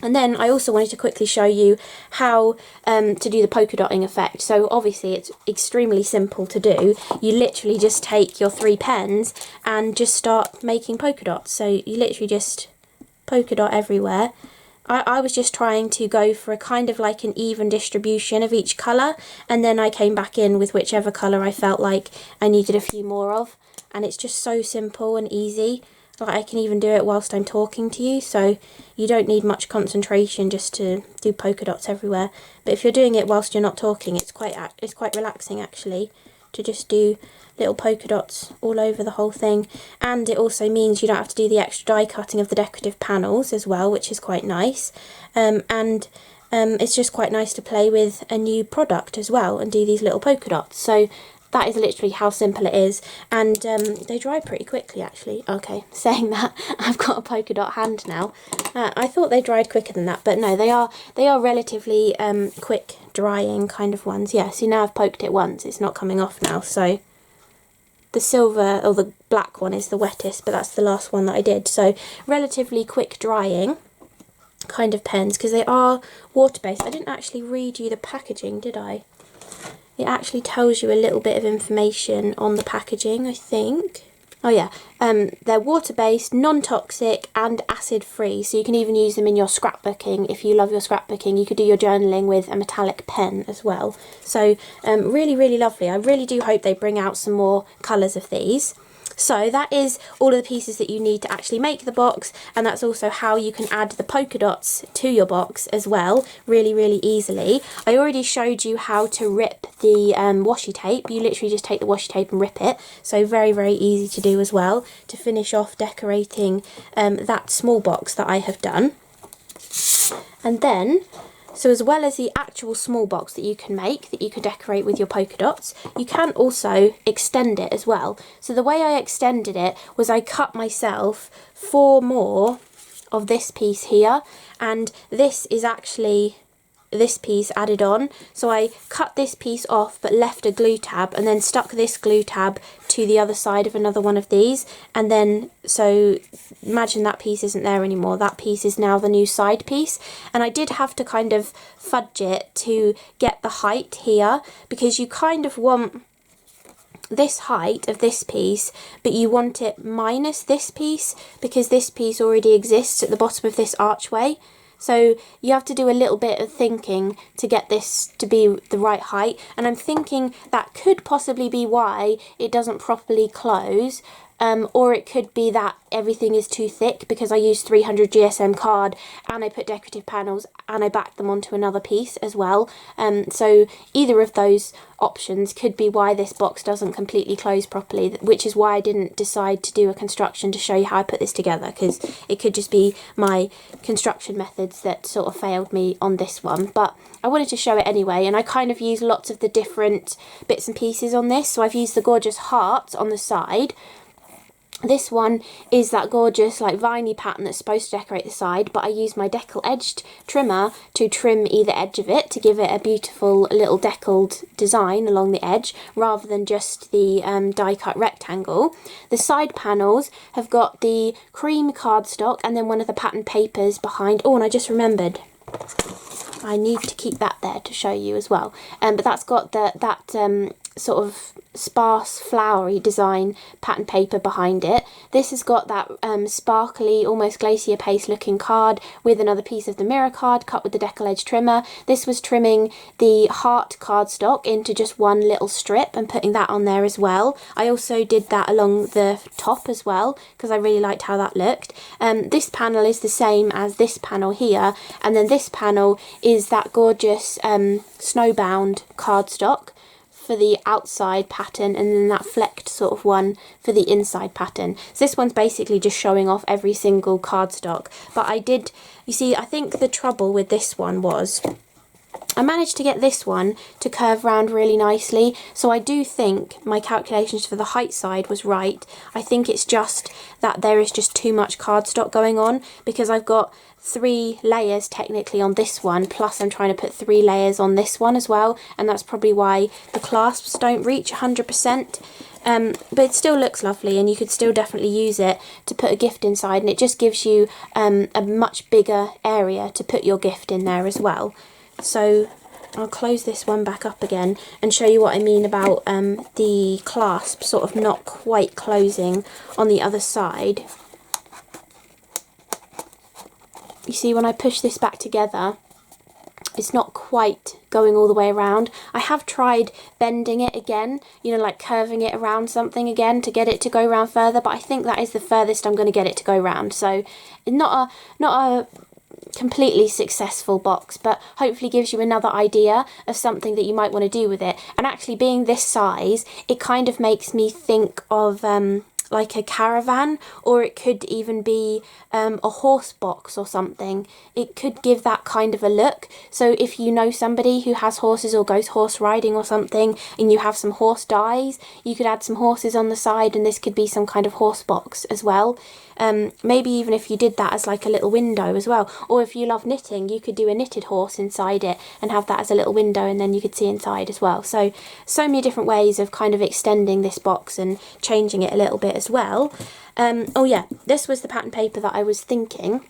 A: And then I also wanted to quickly show you how to do the polka dotting effect. So obviously it's extremely simple to do. You literally just take your 3 pens and just start making polka dots. So you literally just polka dot everywhere. I was just trying to go for a kind of like an even distribution of each colour, and then I came back in with whichever colour I felt like I needed a few more of, and it's just so simple and easy. Like, I can even do it whilst I'm talking to you, so you don't need much concentration just to do polka dots everywhere. But if you're doing it whilst you're not talking, it's quite relaxing actually to just do little polka dots all over the whole thing. And it also means you don't have to do the extra die cutting of the decorative panels as well, which is quite nice. It's just quite nice to play with a new product as well and do these little polka dots. So that is literally how simple it is, and they dry pretty quickly actually. Okay, saying that, I've got a polka dot hand now. I thought they dried quicker than that, but no, they are relatively quick drying kind of ones. Yeah, see, now I've poked it once, it's not coming off now. So the silver, or the black one, is the wettest, but that's the last one that I did. So relatively quick drying kind of pens, because they are water-based. I didn't actually read you the packaging, did I? It actually tells you a little bit of information on the packaging, I think. Oh yeah, they're water-based, non-toxic and acid-free, so you can even use them in your scrapbooking. If you love your scrapbooking, you could do your journaling with a metallic pen as well. So really, really lovely. I really do hope they bring out some more colours of these. So that is all of the pieces that you need to actually make the box, and that's also how you can add the polka dots to your box as well, really, really easily. I already showed you how to rip the washi tape. You literally just take the washi tape and rip it, so very, very easy to do as well, to finish off decorating that small box that I have done. And then So as well as the actual small box that you can make, that you can decorate with your polka dots, you can also extend it as well. So the way I extended it was I cut myself 4 more of this piece here, and this is actually this piece added on. So I cut this piece off but left a glue tab, and then stuck this glue tab to the other side of another one of these, and then so imagine that piece isn't there anymore. That piece is now the new side piece, and I did have to kind of fudge it to get the height here, because you kind of want this height of this piece, but you want it minus this piece, because this piece already exists at the bottom of this archway. So you have to do a little bit of thinking to get this to be the right height, and I'm thinking that could possibly be why it doesn't properly close, or it could be that everything is too thick because I used 300 GSM card and I put decorative panels and I backed them onto another piece as well. So either of those options could be why this box doesn't completely close properly, which is why I didn't decide to do a construction to show you how I put this together, because it could just be my construction methods that sort of failed me on this one. But I wanted to show it anyway, and I kind of used lots of the different bits and pieces on this. So I've used the gorgeous hearts on the side. This one is that gorgeous like viney pattern that's supposed to decorate the side, but I used my Deckle edged trimmer to trim either edge of it to give it a beautiful little deckled design along the edge, rather than just the die cut rectangle. The side panels have got the cream cardstock and then one of the pattern papers behind. Oh, and I just remembered, I need to keep that there to show you as well. But that's got that sort of sparse flowery design pattern paper behind it. This has got that sparkly, almost glacier paste looking card with another piece of the mirror card cut with the Deckle edge trimmer. This was trimming the heart cardstock into just one little strip and putting that on there as well. I also did that along the top as well because I really liked how that looked. This panel is the same as this panel here, and then this panel is that gorgeous snowbound cardstock for the outside pattern, and then that flecked sort of one for the inside pattern. So this one's basically just showing off every single cardstock. But I did, you see, I think the trouble with this one was I managed to get this one to curve round really nicely, so I do think my calculations for the height side was right. I think it's just that there is just too much cardstock going on, because I've got 3 layers technically on this one, plus I'm trying to put 3 layers on this one as well, and that's probably why the clasps don't reach 100%. But it still looks lovely, and you could still definitely use it to put a gift inside, and it just gives you a much bigger area to put your gift in there as well. So I'll close this one back up again and show you what I mean about the clasp sort of not quite closing on the other side. You see, when I push this back together, it's not quite going all the way around. I have tried bending it again, you know, like curving it around something again to get it to go round further, but I think that is the furthest I'm going to get it to go round. So not a completely successful box, but hopefully gives you another idea of something that you might want to do with it. And actually, being this size, it kind of makes me think of like a caravan, or it could even be a horse box or something. It could give that kind of a look. So if you know somebody who has horses or goes horse riding or something, and you have some horse dies, you could add some horses on the side, and this could be some kind of horse box as well. Maybe even if you did that as like a little window as well, or if you love knitting, you could do a knitted horse inside it and have that as a little window, and then you could see inside as well. So many different ways of kind of extending this box and changing it a little bit as well. Oh yeah, this was the pattern paper that I was thinking.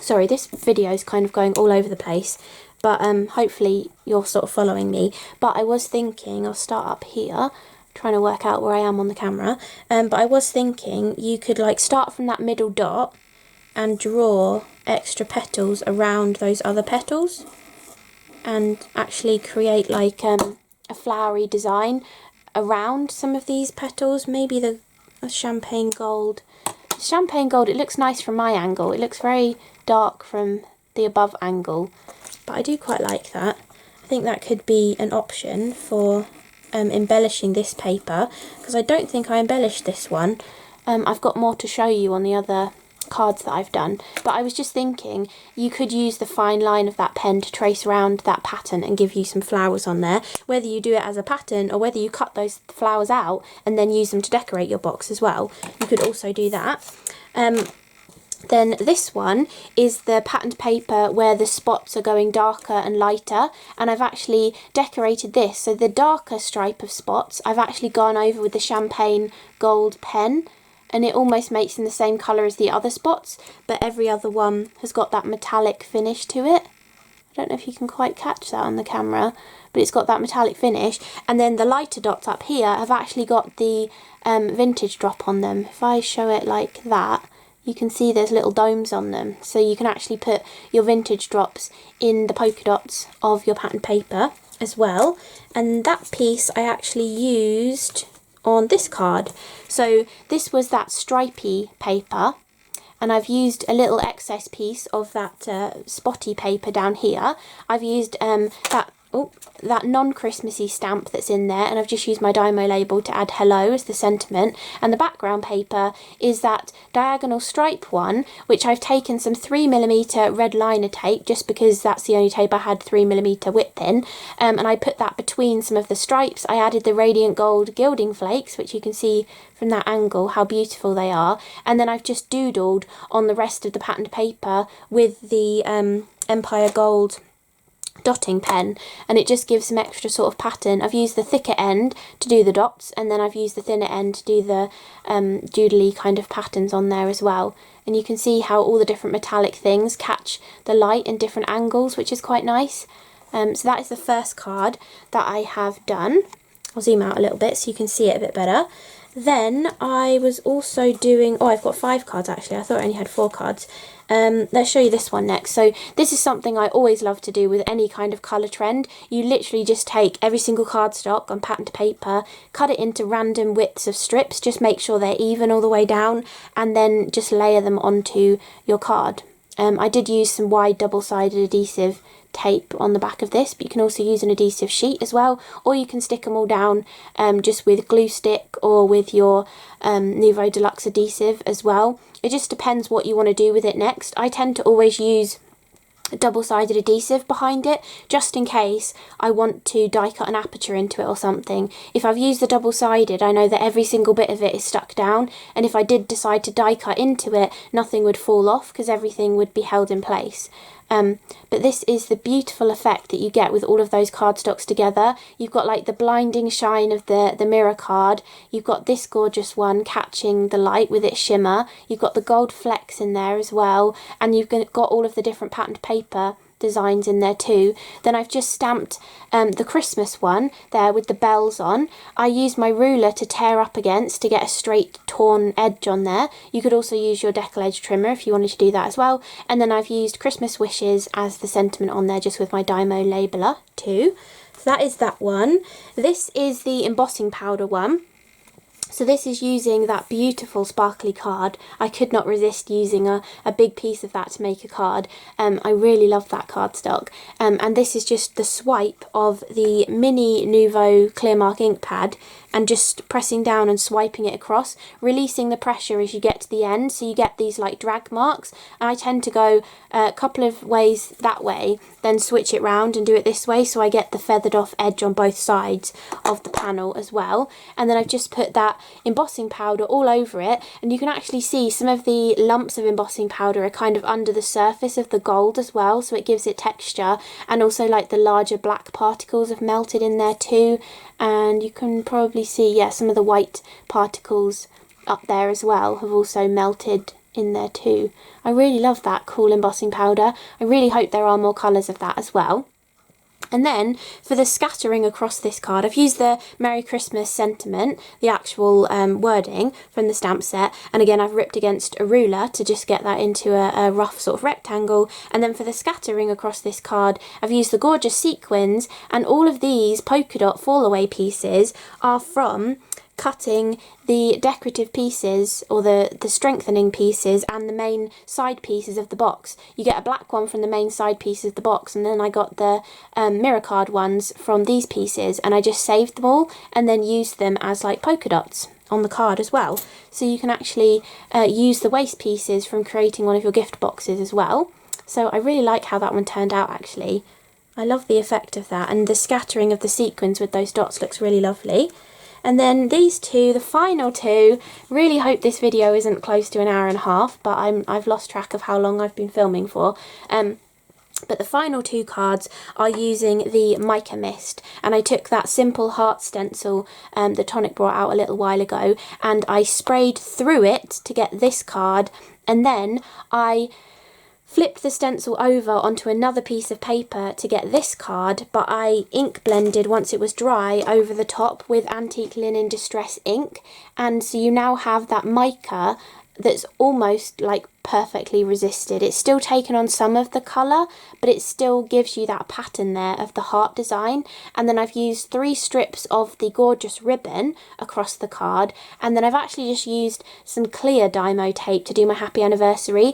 A: Sorry, this video is kind of going all over the place, but hopefully you're sort of following me. But I was thinking, I'll start up here, trying to work out where I am on the camera, but I was thinking you could like start from that middle dot and draw extra petals around those other petals, and actually create like a flowery design around some of these petals. Maybe the champagne gold. Champagne gold, it looks nice from my angle. It looks very dark from the above angle, but I do quite like that. I think that could be an option for embellishing this paper, because I don't think I embellished this one. I've got more to show you on the other cards that I've done. But I was just thinking you could use the fine line of that pen to trace around that pattern and give you some flowers on there. Whether you do it as a pattern or whether you cut those flowers out and then use them to decorate your box as well, you could also do that. Then this one is the patterned paper where the spots are going darker and lighter, and I've actually decorated this. So the darker stripe of spots I've actually gone over with the champagne gold pen, and it almost makes them the same colour as the other spots, but every other one has got that metallic finish to it. I don't know if you can quite catch that on the camera, but it's got that metallic finish. And then the lighter dots up here have actually got the vintage drop on them. If I show it like that, you can see there's little domes on them, so you can actually put your vintage drops in the polka dots of your patterned paper as well. And that piece I actually used on this card. So this was that stripy paper, and I've used a little excess piece of that spotty paper down here. I've used that non-Christmassy stamp that's in there, and I've just used my Dymo label to add hello as the sentiment. And the background paper is that diagonal stripe one, which I've taken some 3mm red liner tape, just because that's the only tape I had 3mm width in, and I put that between some of the stripes. I added the radiant gold gilding flakes, which you can see from that angle how beautiful they are, and then I've just doodled on the rest of the patterned paper with the Empire Gold dotting pen, and it just gives some extra sort of pattern. I've used the thicker end to do the dots, and then I've used the thinner end to do the doodly kind of patterns on there as well. And you can see how all the different metallic things catch the light in different angles, which is quite nice. So that is the first card that I have done. I'll zoom out a little bit so you can see it a bit better. Then I was also doing, I've got 5 cards actually, I thought I only had 4 cards. Let's show you this one next. So this is something I always love to do with any kind of colour trend. You literally just take every single cardstock on patterned paper, cut it into random widths of strips, just make sure they're even all the way down, and then just layer them onto your card. I did use some wide double-sided adhesive tape on the back of this, but you can also use an adhesive sheet as well, or you can stick them all down just with glue stick or with your Nuvo Deluxe adhesive as well. It just depends what you want to do with it next. I tend to always use double-sided adhesive behind it, just in case I want to die cut an aperture into it or something. If I've used the double-sided, I know that every single bit of it is stuck down, and if I did decide to die cut into it, nothing would fall off because everything would be held in place. But this is the beautiful effect that you get with all of those cardstocks together. You've got like the blinding shine of the mirror card, you've got this gorgeous one catching the light with its shimmer, you've got the gold flecks in there as well, and you've got all of the different patterned paper designs in there too. Then I've just stamped the Christmas one there with the bells on. I used my ruler to tear up against to get a straight torn edge on there. You could also use your Deckle edge trimmer if you wanted to do that as well. And then I've used Christmas wishes as the sentiment on there just with my Dymo labeler too. So that is that one. This is the embossing powder one. So this is using that beautiful sparkly card. I could not resist using a big piece of that to make a card. I really love that cardstock. And this is just the swipe of the mini Nuvo Clearmark ink pad, and just pressing down and swiping it across, releasing the pressure as you get to the end, so you get these like drag marks. And I tend to go a couple of ways that way, then switch it round and do it this way, so I get the feathered off edge on both sides of the panel as well. And then I've just put that embossing powder all over it, and you can actually see some of the lumps of embossing powder are kind of under the surface of the gold as well, so it gives it texture, and also like the larger black particles have melted in there too. And you can probably see, yeah, some of the white particles up there as well have also melted in there too. I really love that cool embossing powder. I really hope there are more colours of that as well. And then for the scattering across this card, I've used the Merry Christmas sentiment, the actual wording from the stamp set. And again, I've ripped against a ruler to just get that into a rough sort of rectangle. And then for the scattering across this card, I've used the gorgeous sequins. And all of these polka dot fall away pieces are from cutting the decorative pieces, or the strengthening pieces, and the main side pieces of the box. You get a black one from the main side pieces of the box, and then I got the mirror card ones from these pieces, and I just saved them all and then used them as like polka dots on the card as well. So you can actually use the waste pieces from creating one of your gift boxes as well. So I really like how that one turned out actually. I love the effect of that, and the scattering of the sequins with those dots looks really lovely. And then these two, the final two, really hope this video isn't close to an hour and a half, but I've lost track of how long I've been filming for. But the final two cards are using the Mica Mist, and I took that simple heart stencil that Tonic brought out a little while ago, and I sprayed through it to get this card, and then I flipped the stencil over onto another piece of paper to get this card, but I ink blended once it was dry over the top with Antique Linen Distress ink, and so you now have that mica that's almost like perfectly resisted. It's still taken on some of the colour, but it still gives you that pattern there of the heart design. And then I've used 3 strips of the gorgeous ribbon across the card, and then I've actually just used some clear Dymo tape to do my happy anniversary,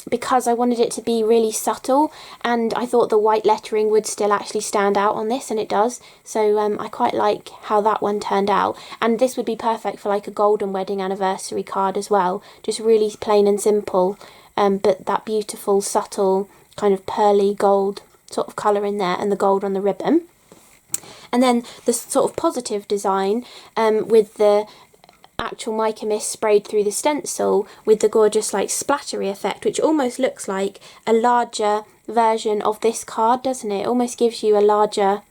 A: because I wanted it to be really subtle, and I thought the white lettering would still actually stand out on this, and it does. So I quite like how that one turned out, and this would be perfect for like a golden wedding anniversary card as well, just really plain and simple. But that beautiful subtle kind of pearly gold sort of colour in there, and the gold on the ribbon. And then the sort of positive design with the actual Mica Mist sprayed through the stencil with the gorgeous like splattery effect, which almost looks like a larger version of this card, doesn't it? It almost gives you a larger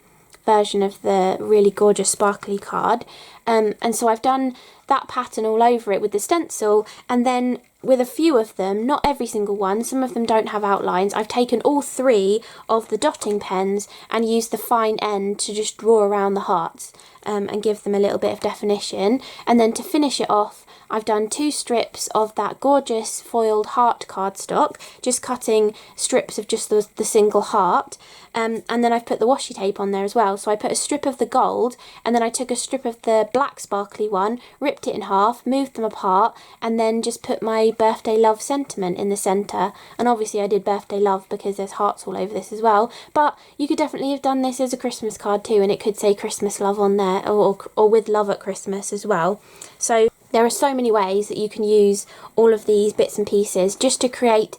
A: version of the really gorgeous sparkly card. And so I've done that pattern all over it with the stencil, and then with a few of them, not every single one, some of them don't have outlines, I've taken all 3 of the dotting pens and used the fine end to just draw around the hearts and give them a little bit of definition. And then to finish it off, I've done 2 strips of that gorgeous foiled heart cardstock, just cutting strips of just the single heart, and then I've put the washi tape on there as well. So I put a strip of the gold, and then I took a strip of the black sparkly one, ripped it in half, moved them apart, and then just put my birthday love sentiment in the centre. And obviously I did birthday love because there's hearts all over this as well, but you could definitely have done this as a Christmas card too, and it could say Christmas love on there, or with love at Christmas as well. So there are so many ways that you can use all of these bits and pieces just to create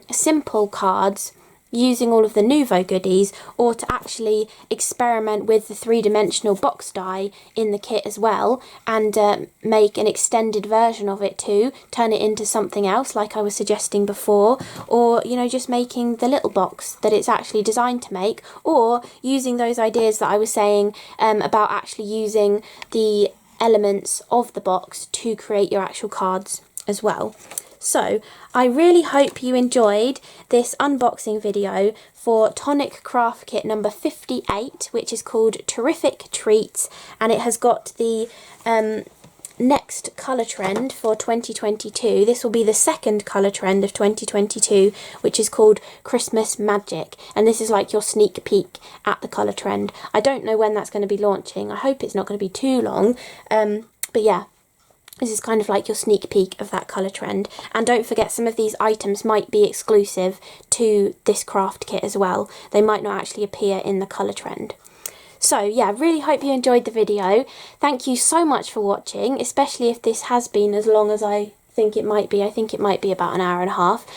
A: simple cards using all of the Nuvo goodies, or to actually experiment with the 3-dimensional box die in the kit as well, and make an extended version of it too, turn it into something else like I was suggesting before, or you know, just making the little box that it's actually designed to make, or using those ideas that I was saying about actually using the elements of the box to create your actual cards as well. So I really hope you enjoyed this unboxing video for Tonic Craft Kit number 58, which is called Terrific Treats, and it has got the next colour trend for 2022. This will be the second colour trend of 2022, which is called Christmas Magic, and this is like your sneak peek at the colour trend. I don't know when that's going to be launching. I hope it's not going to be too long, but yeah, this is kind of like your sneak peek of that colour trend. And don't forget, some of these items might be exclusive to this craft kit as well. They might not actually appear in the colour trend. So yeah, really hope you enjoyed the video. Thank you so much for watching, especially if this has been as long as I think it might be. I think it might be about an hour and a half.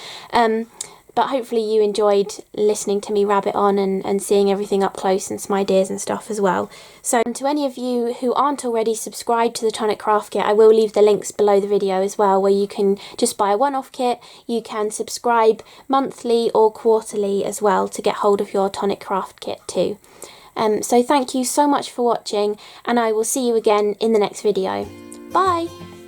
A: But hopefully you enjoyed listening to me rabbit on and seeing everything up close and some ideas and stuff as well. So to any of you who aren't already subscribed to the Tonic Craft Kit, I will leave the links below the video as well, where you can just buy a one-off kit. You can subscribe monthly or quarterly as well to get hold of your Tonic Craft Kit too. So thank you so much for watching, and I will see you again in the next video. Bye!